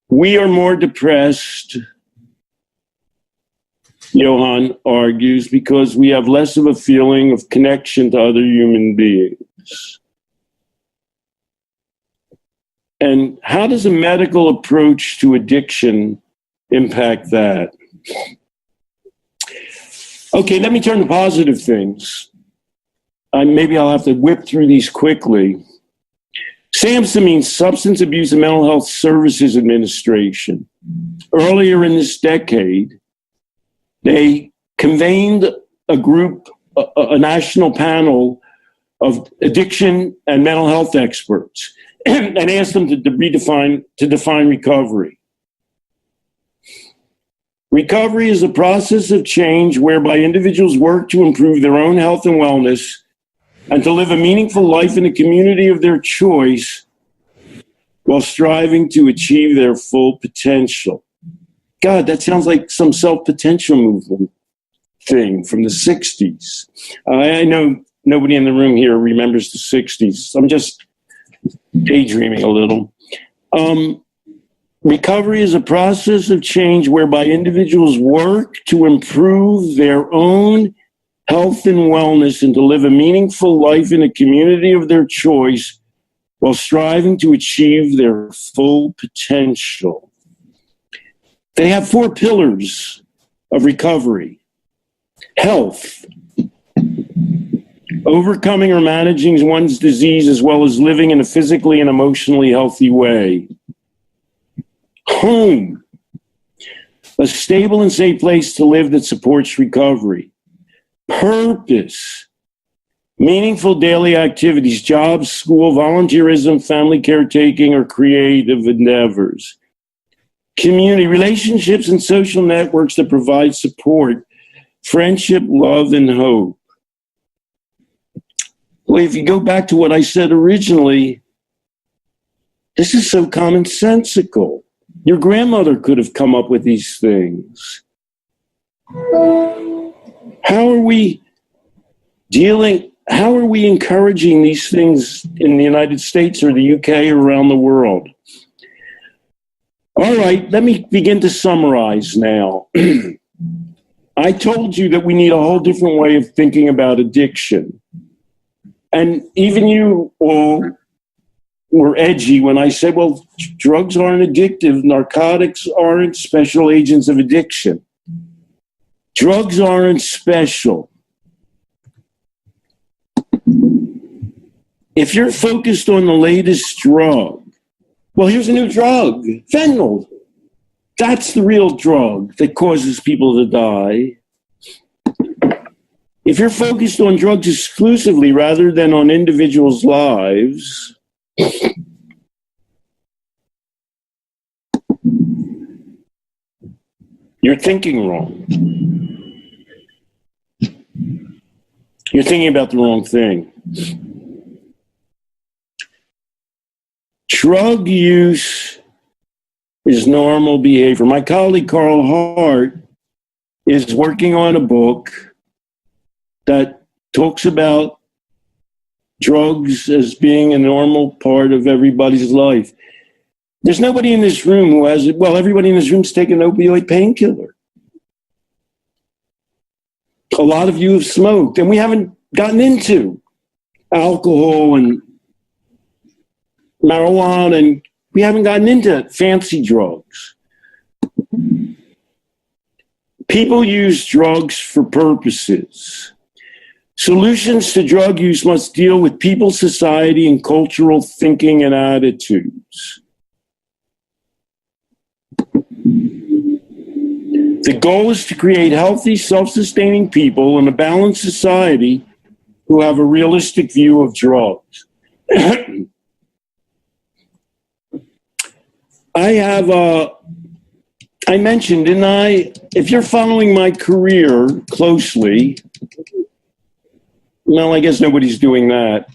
We are more depressed, Johan argues, because we have less of a feeling of connection to other human beings. And how does a medical approach to addiction impact that? Okay, let me turn to positive things. Maybe I'll have to whip through these quickly. SAMHSA means Substance Abuse and Mental Health Services Administration. Earlier in this decade, they convened a group, a national panel of addiction and mental health experts, and asked them to define recovery. Recovery is a process of change whereby individuals work to improve their own health and wellness and to live a meaningful life in a community of their choice while striving to achieve their full potential. God, that sounds like some self-potential movement thing from the 60s. I know nobody in the room here remembers the 60s. I'm just daydreaming a little. Recovery is a process of change whereby individuals work to improve their own health and wellness and to live a meaningful life in a community of their choice while striving to achieve their full potential. They have 4 pillars of recovery: health, overcoming or managing one's disease as well as living in a physically and emotionally healthy way; home, a stable and safe place to live that supports recovery; purpose, meaningful daily activities, jobs, school, volunteerism, family caretaking, or creative endeavors; community, relationships and social networks that provide support, friendship, love, and hope. Well, if you go back to what I said originally, this is so commonsensical. Your grandmother could have come up with these things. How are we encouraging these things in the United States or the UK or around the world? All right, let me begin to summarize now. I told you that we need a whole different way of thinking about addiction. And even you all were edgy when I said, well, drugs aren't addictive, narcotics aren't special agents of addiction. Drugs aren't special. If you're focused on the latest drug, Well, here's a new drug, fentanyl. That's the real drug that causes people to die. If you're focused on drugs exclusively rather than on individuals' lives, you're thinking wrong. You're thinking about the wrong thing. Drug use is normal behavior. My colleague Carl Hart is working on a book that talks about drugs as being a normal part of everybody's life. There's nobody in this room who has it. Well, everybody in this room's taken an opioid painkiller. A lot of you have smoked, and we haven't gotten into alcohol and marijuana, and we haven't gotten into fancy drugs. People use drugs for purposes. Solutions to drug use must deal with people, society, and cultural thinking and attitudes. The goal is to create healthy, self-sustaining people in a balanced society who have a realistic view of drugs. I mentioned, didn't I? If you're following my career closely, well, I guess nobody's doing that.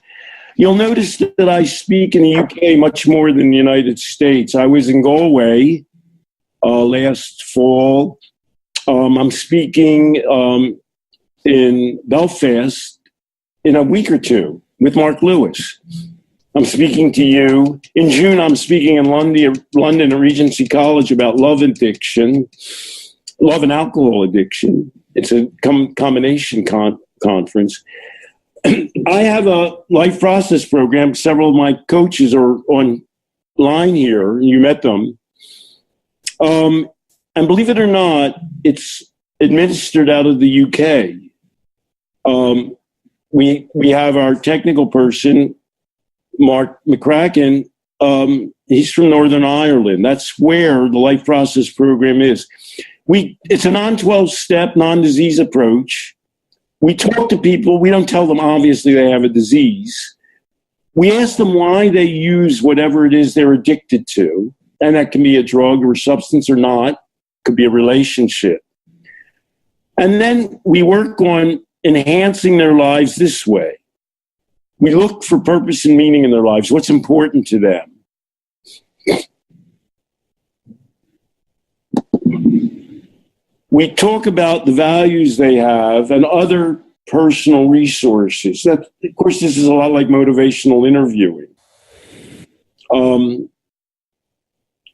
You'll notice that I speak in the UK much more than the United States. I was in Galway last fall. I'm speaking in Belfast in a week or two with Mark Lewis. I'm speaking to you. In June, I'm speaking in London at Regency College about love addiction, love and alcohol addiction. It's a combination conference. I have a life process program. Several of my coaches are online here. You met them. And believe it or not, it's administered out of the UK. We have our technical person, Mark McCracken. He's from Northern Ireland. That's where the life process program is. It's a non-12-step, non-disease approach. We talk to people. We don't tell them, obviously, they have a disease. We ask them why they use whatever it is they're addicted to, and that can be a drug or a substance or not. Could be a relationship. And then we work on enhancing their lives this way. We look for purpose and meaning in their lives. What's important to them? We talk about the values they have and other personal resources. Of course, this is a lot like motivational interviewing,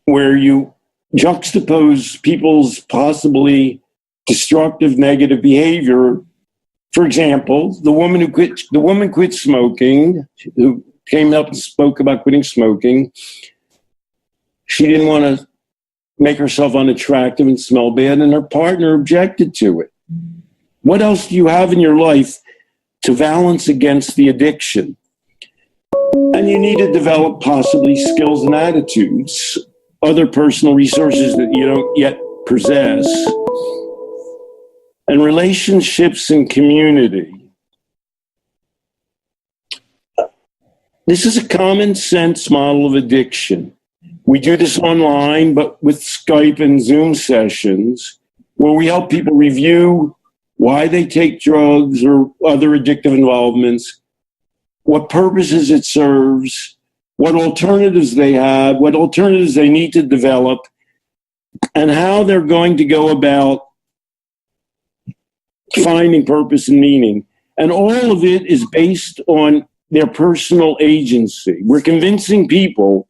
where you juxtapose people's possibly destructive, negative behavior. For example, the woman quit smoking, who came up and spoke about quitting smoking. She didn't want to make herself unattractive and smell bad, and her partner objected to it. What else do you have in your life to balance against the addiction? And you need to develop possibly skills and attitudes, other personal resources that you don't yet possess, and relationships and community. This is a common sense model of addiction. We do this online, but with Skype and Zoom sessions, where we help people review why they take drugs or other addictive involvements, what purposes it serves, what alternatives they have, what alternatives they need to develop, and how they're going to go about finding purpose and meaning. And all of it is based on their personal agency. We're convincing people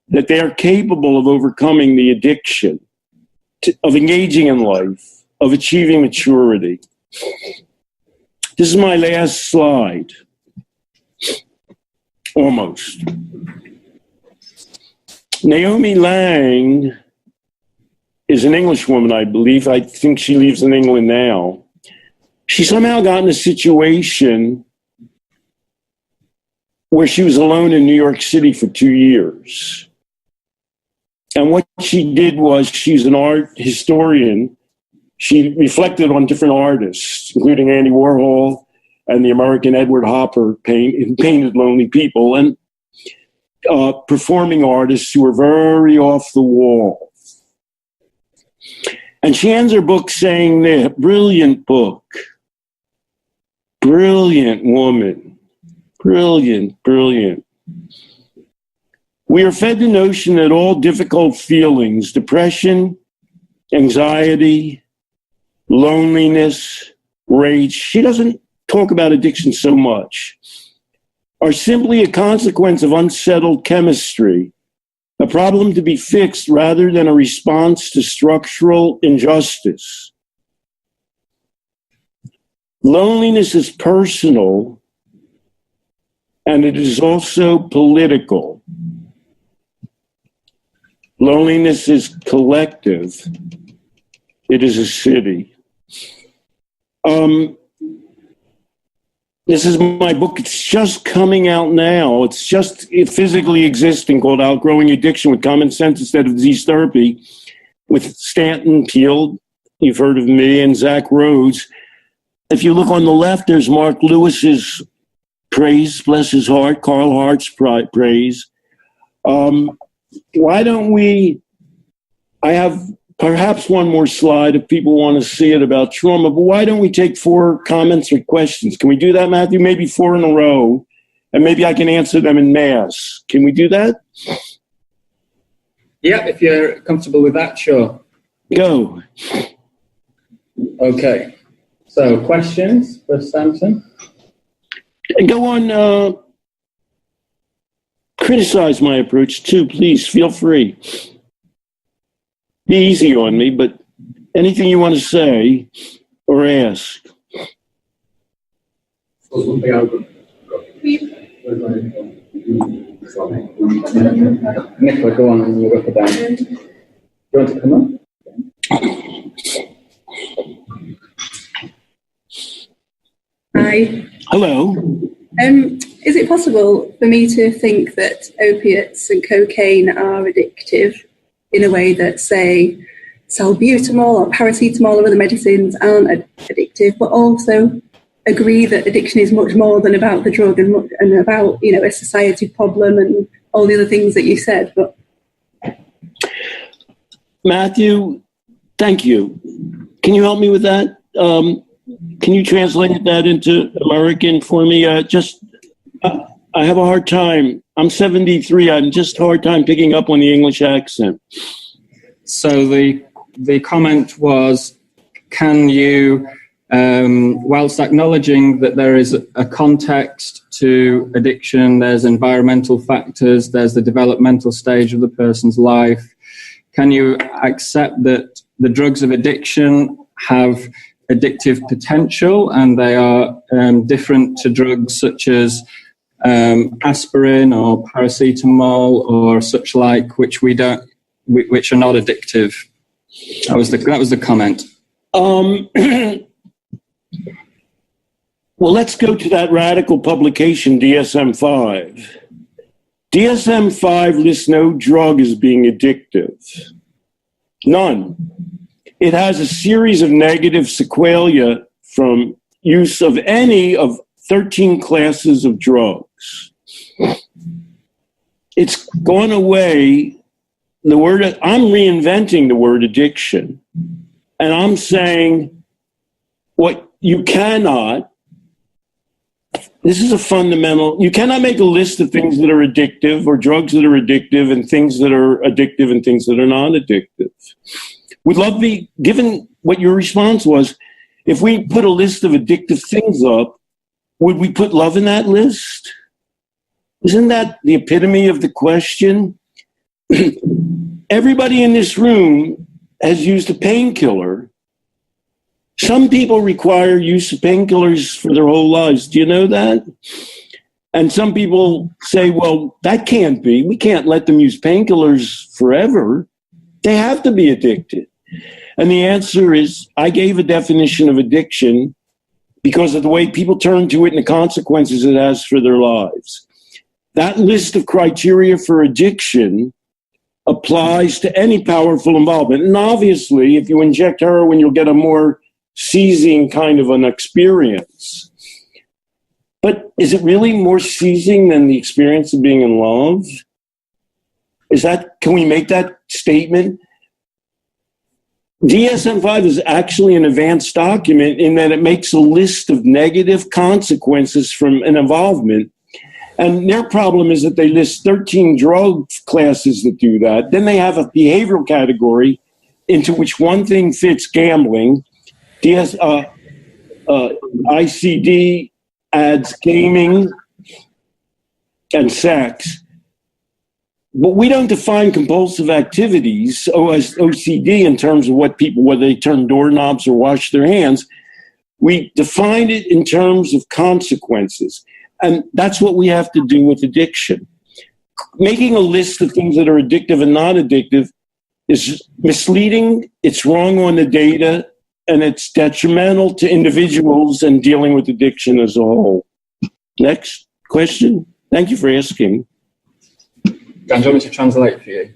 that they are capable of overcoming the addiction, of engaging in life, of achieving maturity. This is my last slide. Almost. Naomi Lang is an English woman, I believe. I think she lives in England now. She somehow got in a situation where she was alone in New York City for 2 years. And what she did was, she's an art historian. She reflected on different artists, including Andy Warhol and the American Edward Hopper, who painted lonely people, and performing artists who were very off the wall. And she ends her book saying that, brilliant book, brilliant woman, brilliant, brilliant. We are fed the notion that all difficult feelings, depression, anxiety, loneliness, rage, she doesn't talk about addiction so much, are simply a consequence of unsettled chemistry, a problem to be fixed rather than a response to structural injustice. Loneliness is personal, and it is also political. Loneliness is collective. It is a city. This is my book. It's just coming out now. It's just physically existing, called Outgrowing Addiction with Common Sense Instead of Disease Therapy, with Stanton, Peele, you've heard of me, and Zach Rhodes. If you look on the left, there's Mark Lewis's praise, bless his heart, Carl Hart's praise. Why don't we, I have perhaps one more slide if people want to see it about trauma, but why don't we take 4 comments or questions? Can we do that, Matthew? Maybe 4 in a row, and maybe I can answer them in mass. Can we do that? Yeah, if you're comfortable with that, sure. Go. Okay. So, questions for Stanton? Go on, criticize my approach too, please. Feel free. Be easy on me, but anything you want to say or ask. Nicola, go on and you'll go down. Do you want to come on? Hi. Hello. Is it possible for me to think that opiates and cocaine are addictive in a way that, say, salbutamol or paracetamol or other medicines aren't addictive, but also agree that addiction is much more than about the drug and about, you know, a society problem and all the other things that you said? But Matthew, thank you. Can you help me with that? Can you translate that into American for me? I have a hard time. I'm 73. I'm just hard time picking up on the English accent. So the comment was, can you, whilst acknowledging that there is a context to addiction, there's environmental factors, there's the developmental stage of the person's life, can you accept that the drugs of addiction have addictive potential and they are different to drugs such as aspirin or paracetamol or such like, which are not addictive? That was the comment. Well, let's go to that radical publication, DSM-5. DSM-5 lists no drug as being addictive. None. It has a series of negative sequelae from use of any of 13 classes of drugs. It's gone away. I'm reinventing the word addiction. And I'm saying what you cannot, this is a fundamental, you cannot make a list of things that are addictive or drugs that are addictive and things that are addictive and things that are non-addictive. Would love be, given what your response was, if we put a list of addictive things up, would we put love in that list? Isn't that the epitome of the question? Everybody in this room has used a painkiller. Some people require use of painkillers for their whole lives. Do you know that? And some people say, well, that can't be. We can't let them use painkillers forever. They have to be addicted. And the answer is, I gave a definition of addiction because of the way people turn to it and the consequences it has for their lives. that list of criteria for addiction applies to any powerful involvement. And obviously, if you inject heroin, you'll get a more seizing kind of an experience. But is it really more seizing than the experience of being in love? Can we make that statement? DSM-5 is actually an advanced document in that it makes a list of negative consequences from an involvement. And their problem is that they list 13 drug classes that do that. Then they have a behavioral category into which one thing fits gambling. ICD adds gaming and sex. But we don't define compulsive activities, OCD, in terms of what people, whether they turn doorknobs or wash their hands. We define it in terms of consequences. And that's what we have to do with addiction. Making a list of things that are addictive and not addictive is misleading, it's wrong on the data, and it's detrimental to individuals and dealing with addiction as a whole. Next question. Thank you for asking. Dan, do you want me to translate for you?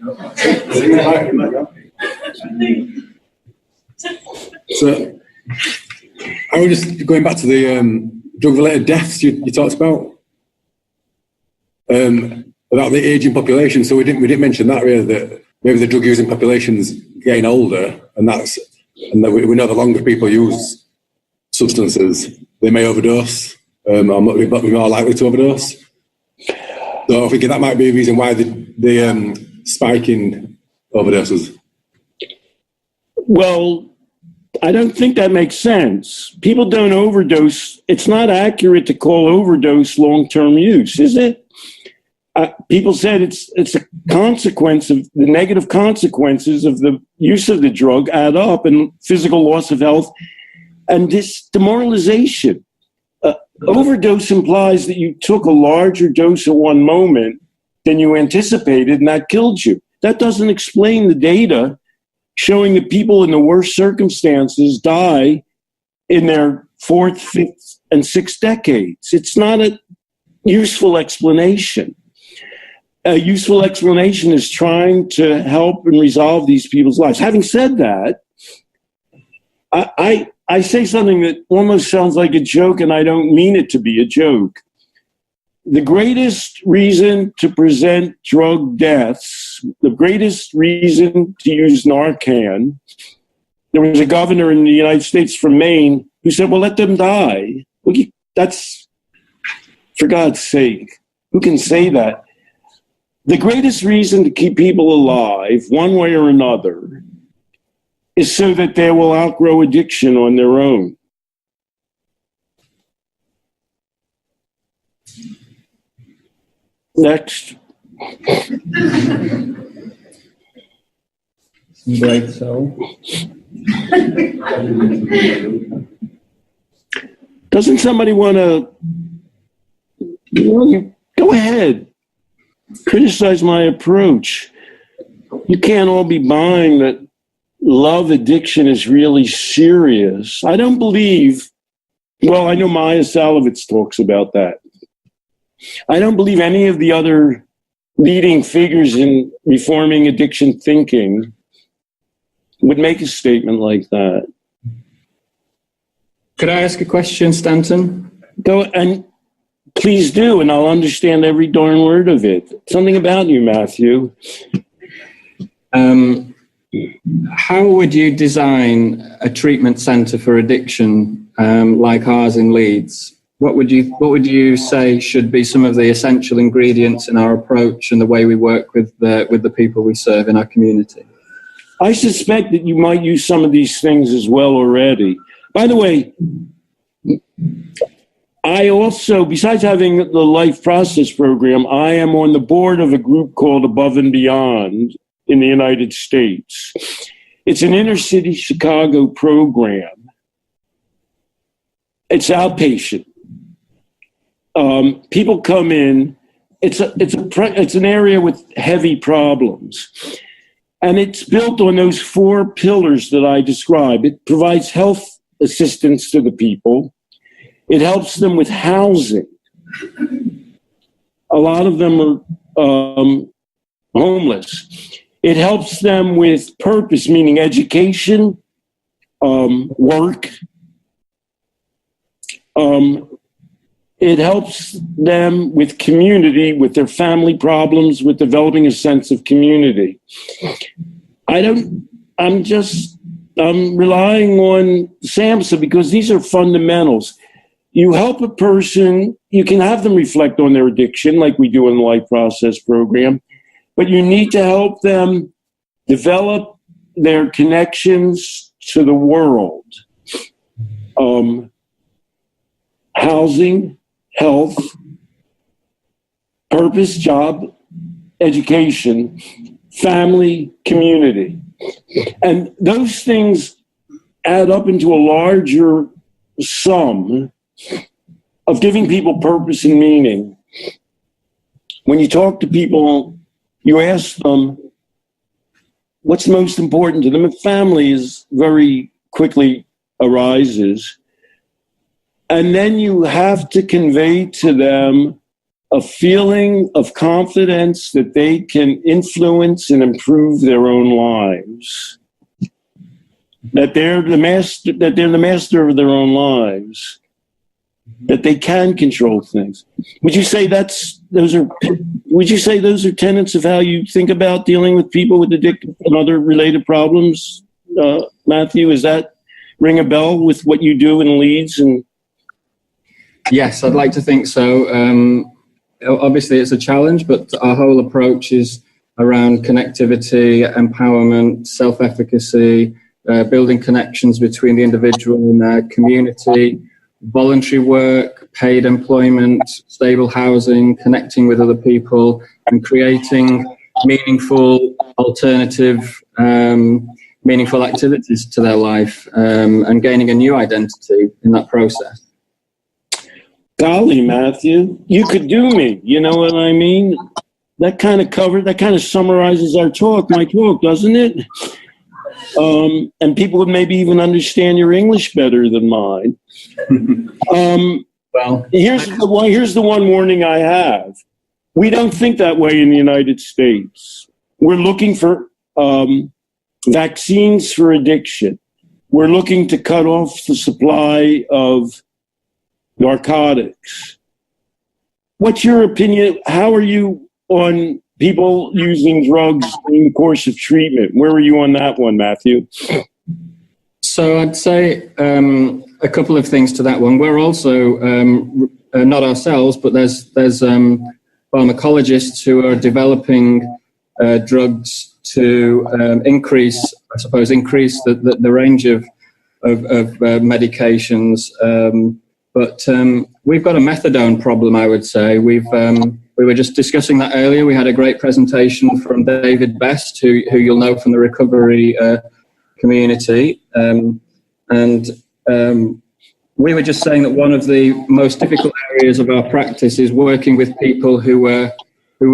So, I was just going back to the drug-related deaths you talked about the aging population. So we didn't mention that really, that maybe the drug-using population's getting older, and that we know the longer people use substances, they may overdose, or be more likely to overdose. So I think that might be a reason why the spike in overdoses. Well, I don't think that makes sense. People don't overdose. It's not accurate to call overdose long-term use, is it? People said it's a consequence of the negative consequences of the use of the drug add up, and physical loss of health and this demoralization. Overdose implies that you took a larger dose at one moment than you anticipated, and that killed you. That doesn't explain the data showing that people in the worst circumstances die in their fourth, fifth, and sixth decades. It's not a useful explanation. A useful explanation is trying to help and resolve these people's lives. Having said that, I say something that almost sounds like a joke, and I don't mean it to be a joke. The greatest reason to present drug deaths, the greatest reason to use Narcan, there was a governor in the United States from Maine who said, well, let them die. Well, that's, for God's sake, who can say that? The greatest reason to keep people alive, one way or another, is so that they will outgrow addiction on their own. Next. Right, so. Doesn't somebody want to, go ahead, criticize my approach. You can't all be buying that love addiction is really serious. I don't believe, well, I know Maya Salovitz talks about that. I don't believe any of the other leading figures in reforming addiction thinking would make a statement like that. Could I ask a question, Stanton? Go, and please do, and I'll understand every darn word of it. Something about you, Matthew. How would you design a treatment centre for addiction like ours in Leeds? What would you say should be some of the essential ingredients in our approach and the way we work with the people we serve in our community? I suspect that you might use some of these things as well already. By the way, I also, besides having the Life Process program, I am on the board of a group called Above and Beyond in the United States. It's an inner city Chicago program. It's outpatient. People come in. It's an area with heavy problems. And it's built on those 4 pillars that I described. It provides health assistance to the people. It helps them with housing. A lot of them are homeless. It helps them with purpose, meaning education, work. It helps them with community, with their family problems, with developing a sense of community. I'm relying on SAMHSA because these are fundamentals. You help a person, you can have them reflect on their addiction like we do in the Life Process program, but you need to help them develop their connections to the world. Housing, health, purpose, job, education, family, community. And those things add up into a larger sum of giving people purpose and meaning. When you talk to people, you ask them what's most important to them, and family is very quickly arises. And then you have to convey to them a feeling of confidence that they can influence and improve their own lives. That they're the master of their own lives. That they can control things. Would you say those are tenets of how you think about dealing with people with addiction and other related problems? Matthew, is that ring a bell with what you do in Leeds? And yes, I'd like to think so. Obviously, it's a challenge, but our whole approach is around connectivity, empowerment, self-efficacy, building connections between the individual and their community, voluntary work, paid employment, stable housing, connecting with other people, and creating meaningful alternative, meaningful activities to their life, and gaining a new identity in that process. Golly, Matthew, you could do me. You know what I mean? That kind of summarizes my talk, doesn't it? And people would maybe even understand your English better than mine. Well, here's the one warning I have. We don't think that way in the United States. We're looking for vaccines for addiction. We're looking to cut off the supply of narcotics. What's your opinion? How are you on people using drugs in the course of treatment? Where are you on that one, Matthew? So I'd say a couple of things to that one. We're also, not ourselves, but there's pharmacologists who are developing drugs to increase the range of medications. But we've got a methadone problem, I would say. We were just discussing that earlier. We had a great presentation from David Best, who you'll know from the recovery community. We were just saying that one of the most difficult areas of our practice is working with people who were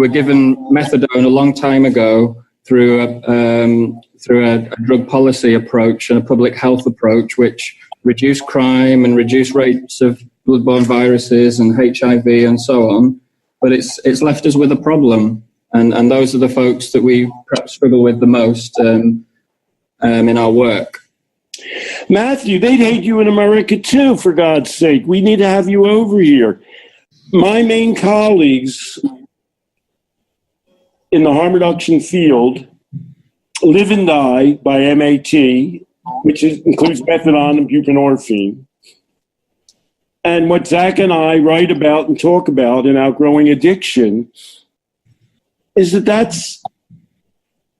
given methadone a long time ago through a drug policy approach and a public health approach, which reduce crime and reduce rates of bloodborne viruses and HIV and so on. But it's left us with a problem. And those are the folks that we perhaps struggle with the most in our work. Matthew, they'd hate you in America too, for God's sake. We need to have you over here. My main colleagues in the harm reduction field live and die by MAT, which includes methadone and buprenorphine. And what Zach and I write about and talk about in Outgrowing Addiction is that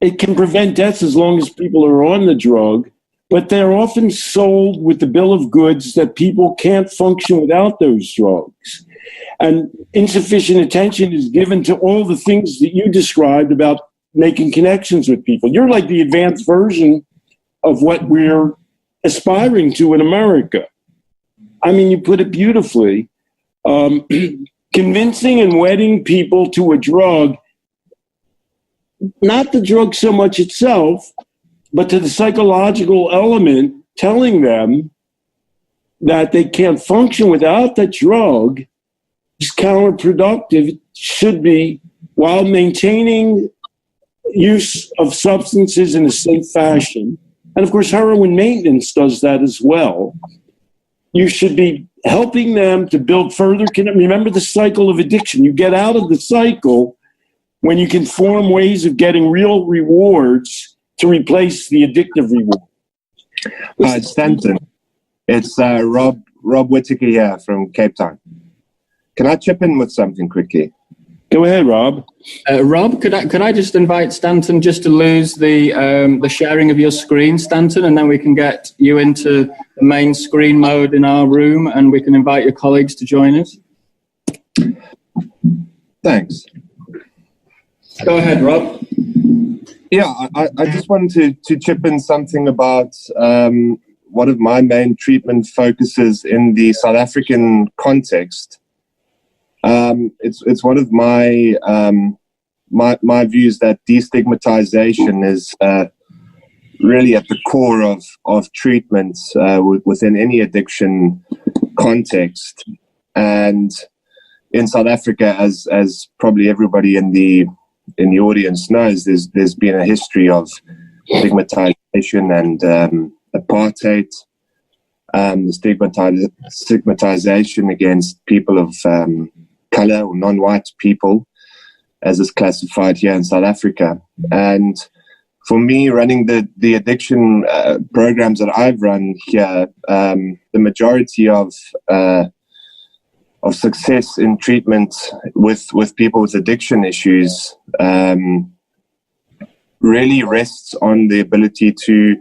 it can prevent deaths as long as people are on the drug, but they're often sold with the bill of goods that people can't function without those drugs. And insufficient attention is given to all the things that you described about making connections with people. You're like the advanced version of what we're aspiring to in America. I mean, you put it beautifully. Convincing and wedding people to a drug, not the drug so much itself, but to the psychological element, telling them that they can't function without the drug counterproductive. It should be, while maintaining use of substances in a safe fashion, and of course heroin maintenance does that as well, you should be helping them to build further. Remember the cycle of addiction. You get out of the cycle when you can form ways of getting real rewards to replace the addictive reward. Hi, Stanton. It's Rob Whittaker here from Cape Town. Can I chip in with something quickly? Go ahead, Rob. Rob, could I just invite Stanton just to lose the sharing of your screen, Stanton, and then we can get you into the main screen mode in our room, and we can invite your colleagues to join us. Thanks. Go ahead, Rob. Yeah, I just wanted to chip in something about one of my main treatment focuses in the South African context. It's one of my my views that destigmatization is really at the core of treatments within any addiction context. And in South Africa, as probably everybody in the audience knows, there's been a history of stigmatization and apartheid, stigmatization against people of color or non-white people, as is classified here in South Africa. And for me, running the addiction programs that I've run here, the majority of success in treatment with people with addiction issues really rests on the ability to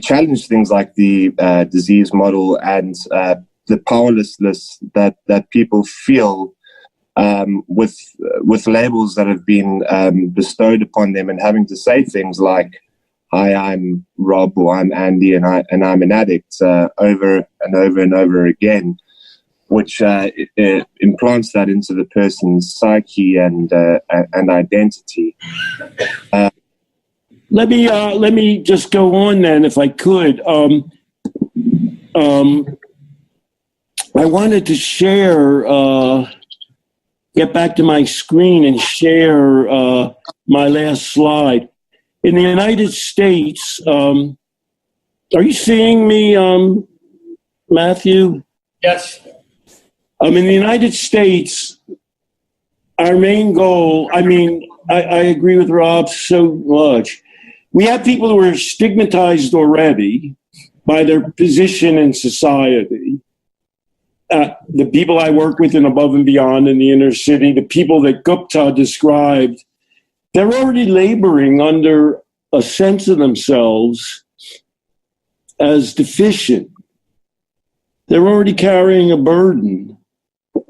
challenge things like the disease model and the powerlessness that people feel with labels that have been bestowed upon them, and having to say things like, "Hi, I'm Rob," or "I'm Andy, and I'm an addict," over and over and over again, which implants that into the person's psyche and identity. Let me just go on then, if I could. I wanted to share, get back to my screen and share my last slide. In the United States, are you seeing me, Matthew? Yes. In the United States, our main goal, I agree with Rob so much. We have people who are stigmatized already by their position in society. The people I work with in Above and Beyond in the inner city, the people that Gupta described, they're already laboring under a sense of themselves as deficient. They're already carrying a burden.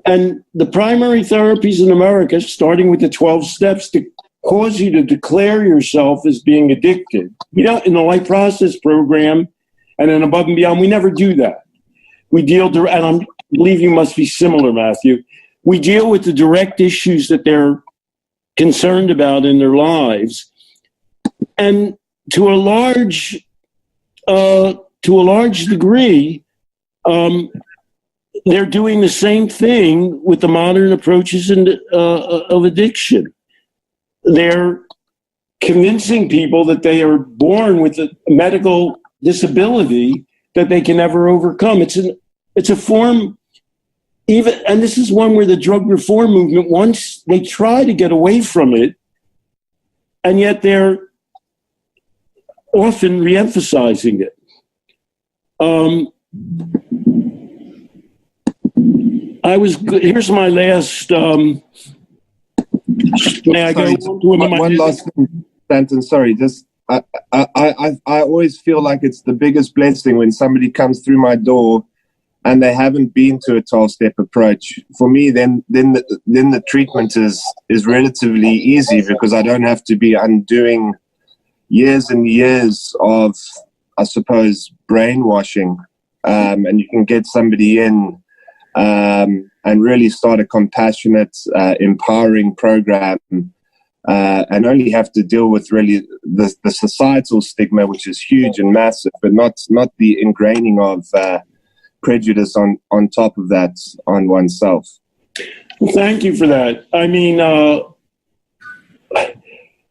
And the primary therapies in America, starting with the 12 steps, to cause you to declare yourself as being addicted. In the Life Process program and in Above and Beyond, we never do that. We deal, and I believe you must be similar, Matthew. We deal with the direct issues that they're concerned about in their lives. And to a large degree, they're doing the same thing with the modern approaches of addiction. They're convincing people that they are born with a medical disability that they can never overcome. It's a form, and this is one where the drug reform movement, once they try to get away from it, and yet they're often re-emphasizing it. Here's my last. May I go on to one last thing, Stanton? Sorry, just I always feel like it's the biggest blessing when somebody comes through my door and they haven't been to a 12-step approach. For me, then the treatment is relatively easy, because I don't have to be undoing years and years of, I suppose, brainwashing, and you can get somebody in and really start a compassionate, empowering program, and only have to deal with really the societal stigma, which is huge and massive, but not the ingraining of prejudice on top of that on oneself. Well, thank you for that. I mean,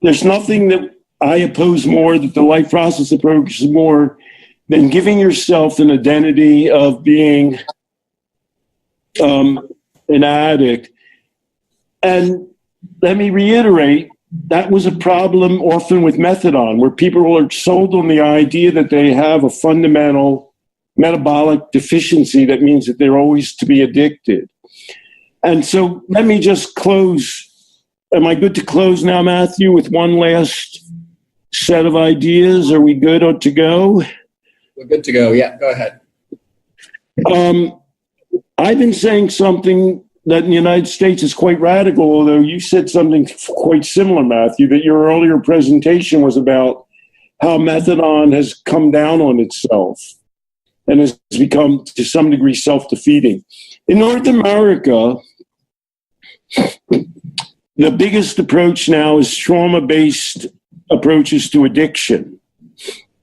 there's nothing that I oppose more, that the life process approach is more than giving yourself an identity of being an addict. And let me reiterate, that was a problem often with methadone, where people are sold on the idea that they have a fundamental metabolic deficiency that means that they're always to be addicted. And so let me just close. Am I good to close now, Matthew, with one last set of ideas? Are we good or to go? We're good to go. Yeah, go ahead. I've been saying something that in the United States is quite radical, although you said something quite similar, Matthew, that your earlier presentation was about how methadone has come down on itself and has become, to some degree, self-defeating. In North America, the biggest approach now is trauma-based approaches to addiction.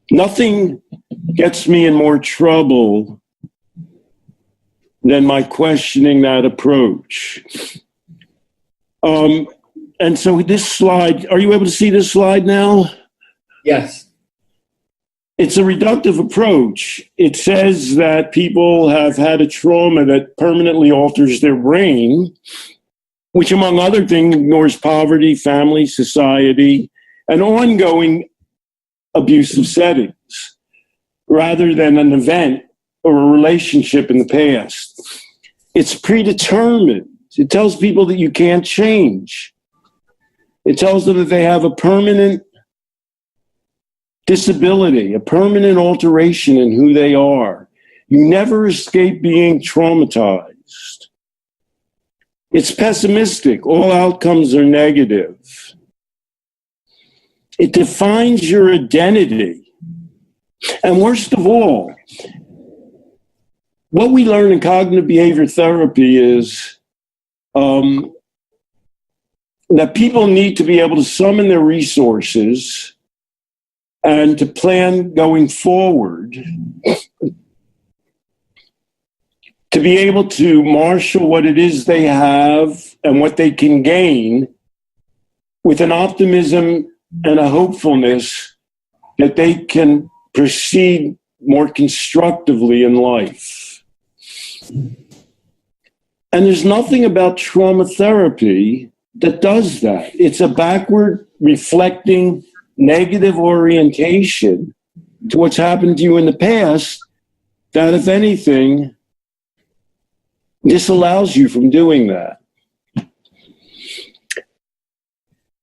Nothing gets me in more trouble than my questioning that approach. And so this slide, are you able to see this slide now? Yes. It's a reductive approach. It says that people have had a trauma that permanently alters their brain, which among other things ignores poverty, family, society, and ongoing abusive settings, rather than an event or a relationship in the past. It's predetermined. It tells people that you can't change. It tells them that they have a permanent disability, a permanent alteration in who they are. You never escape being traumatized. It's pessimistic. All outcomes are negative. It defines your identity. And worst of all, what we learn in cognitive behavior therapy is that people need to be able to summon their resources and to plan going forward, to be able to marshal what it is they have and what they can gain with an optimism and a hopefulness that they can proceed more constructively in life. And there's nothing about trauma therapy that does that. It's a backward reflecting negative orientation to what's happened to you in the past that, if anything, disallows you from doing that.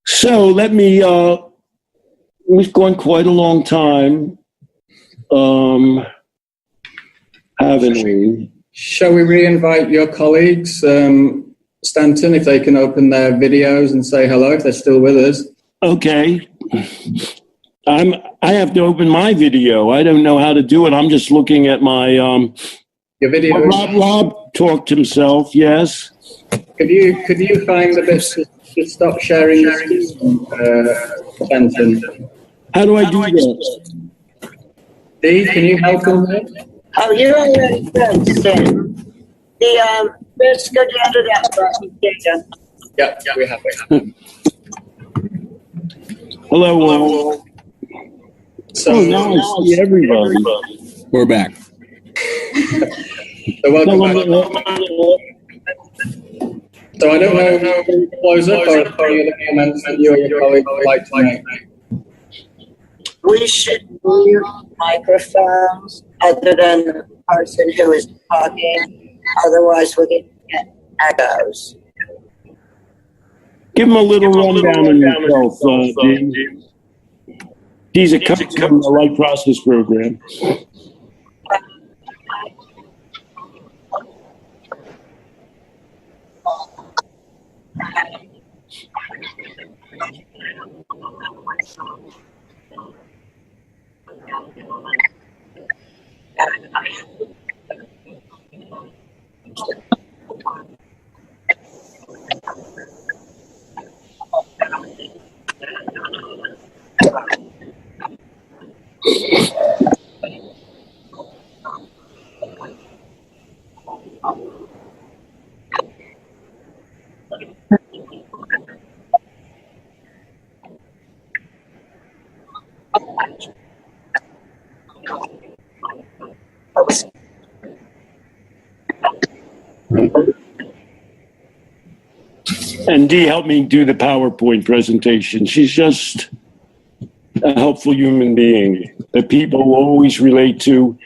So let me, we've gone quite a long time, haven't we? Shall we re-invite your colleagues, Stanton, if they can open their videos and say hello, if they're still with us? Okay. I have to open my video. I don't know how to do it. I'm just looking at my your video. Rob talked himself, yes. Could you find the bits to stop sharing your screen, Stanton? How do I do that? Dee, can you help him there? Oh, you're already good, Stan. Let's go down to that button. Yeah, we have it. Hello, all. So now I see everybody. We're back. So welcome back. So I don't know close up or any other comments that you or your colleague would like to make. We should mute microphones other than the person who is talking. Otherwise, we'll get echoes. Give him a little rundown on yourself, Dean. He's a coach from the Life Process Program. And Dee helped me do the PowerPoint presentation. She's just a helpful human being that people always relate to.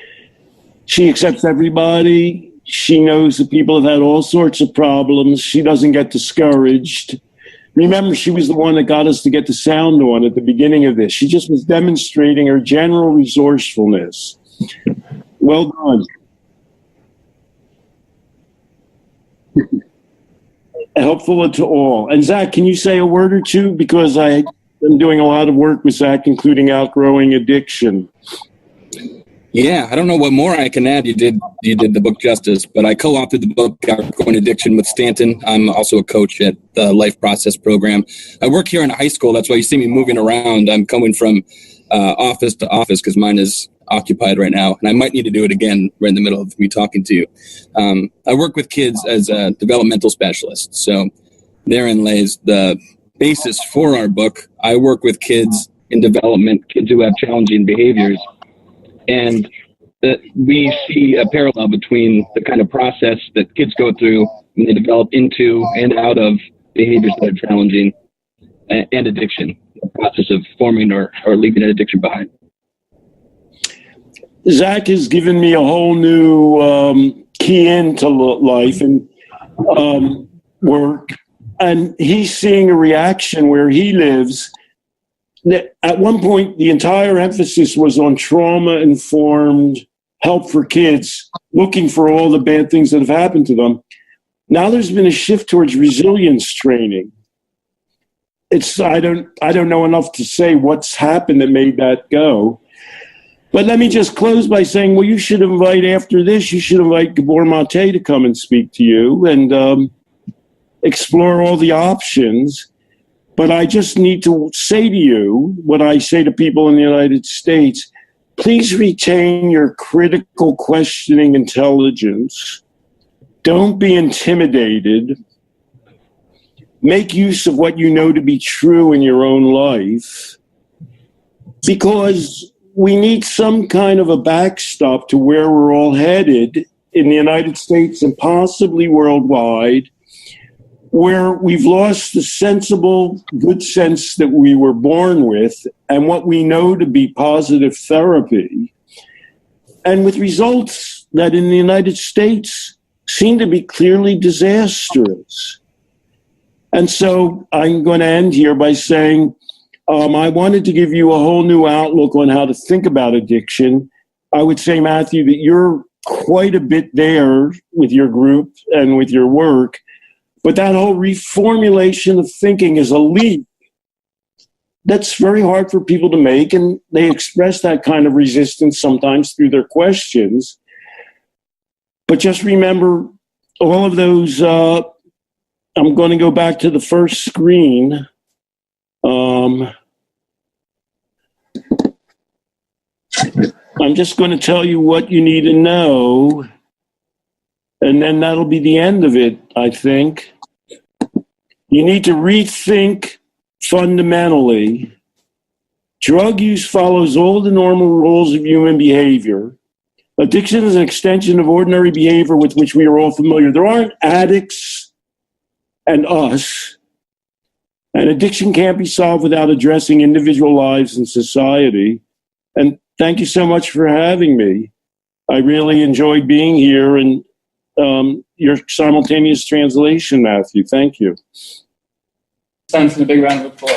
She accepts everybody. She knows that people have had all sorts of problems. She doesn't get discouraged. Remember, she was the one that got us to get the sound on at the beginning of this. She just was demonstrating her general resourcefulness. Well done. Helpful to all. And Zach, can you say a word or two? Because I'm doing a lot of work with Zach, including Outgrowing Addiction. Yeah, I don't know what more I can add. You did the book justice, but I co-authored the book Outgrowing Addiction with Stanton. I'm also a coach at the Life Process program. I work here in high school. That's why you see me moving around. I'm coming from office to office because mine is occupied right now, and I might need to do it again right in the middle of me talking to you. I work with kids as a developmental specialist, so therein lays the basis for our book. I work with kids in development, kids who have challenging behaviors, and we see a parallel between the kind of process that kids go through when they develop into and out of behaviors that are challenging and addiction, the process of forming or leaving an addiction behind. Zach has given me a whole new key into life and work, and he's seeing a reaction where he lives. At one point, the entire emphasis was on trauma-informed help for kids, looking for all the bad things that have happened to them. Now there's been a shift towards resilience training. I don't know enough to say what's happened that made that go. But let me just close by saying, well, you should invite Gabor Mate to come and speak to you and explore all the options. But I just need to say to you what I say to people in the United States. Please retain your critical questioning intelligence. Don't be intimidated. Make use of what you know to be true in your own life. Because we need some kind of a backstop to where we're all headed in the United States and possibly worldwide, where we've lost the sensible, good sense that we were born with and what we know to be positive therapy, and with results that in the United States seem to be clearly disastrous. And so I'm going to end here by saying, I wanted to give you a whole new outlook on how to think about addiction. I would say, Matthew, that you're quite a bit there with your group and with your work, but that whole reformulation of thinking is a leap that's very hard for people to make, and they express that kind of resistance sometimes through their questions. But just remember all of those, I'm going to go back to the first screen. I'm just going to tell you what you need to know, and then that'll be the end of it, I think. You need to rethink fundamentally. Drug use follows all the normal rules of human behavior. Addiction is an extension of ordinary behavior with which we are all familiar. There aren't addicts and us. And addiction can't be solved without addressing individual lives and society. And thank you so much for having me. I really enjoyed being here, and your simultaneous translation, Matthew. Thank you. Stanton, a big round of applause.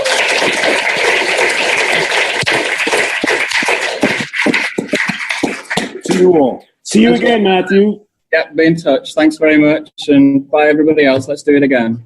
See you all. See you again, Matthew. Yep, be in touch. Thanks very much, and bye everybody else. Let's do it again.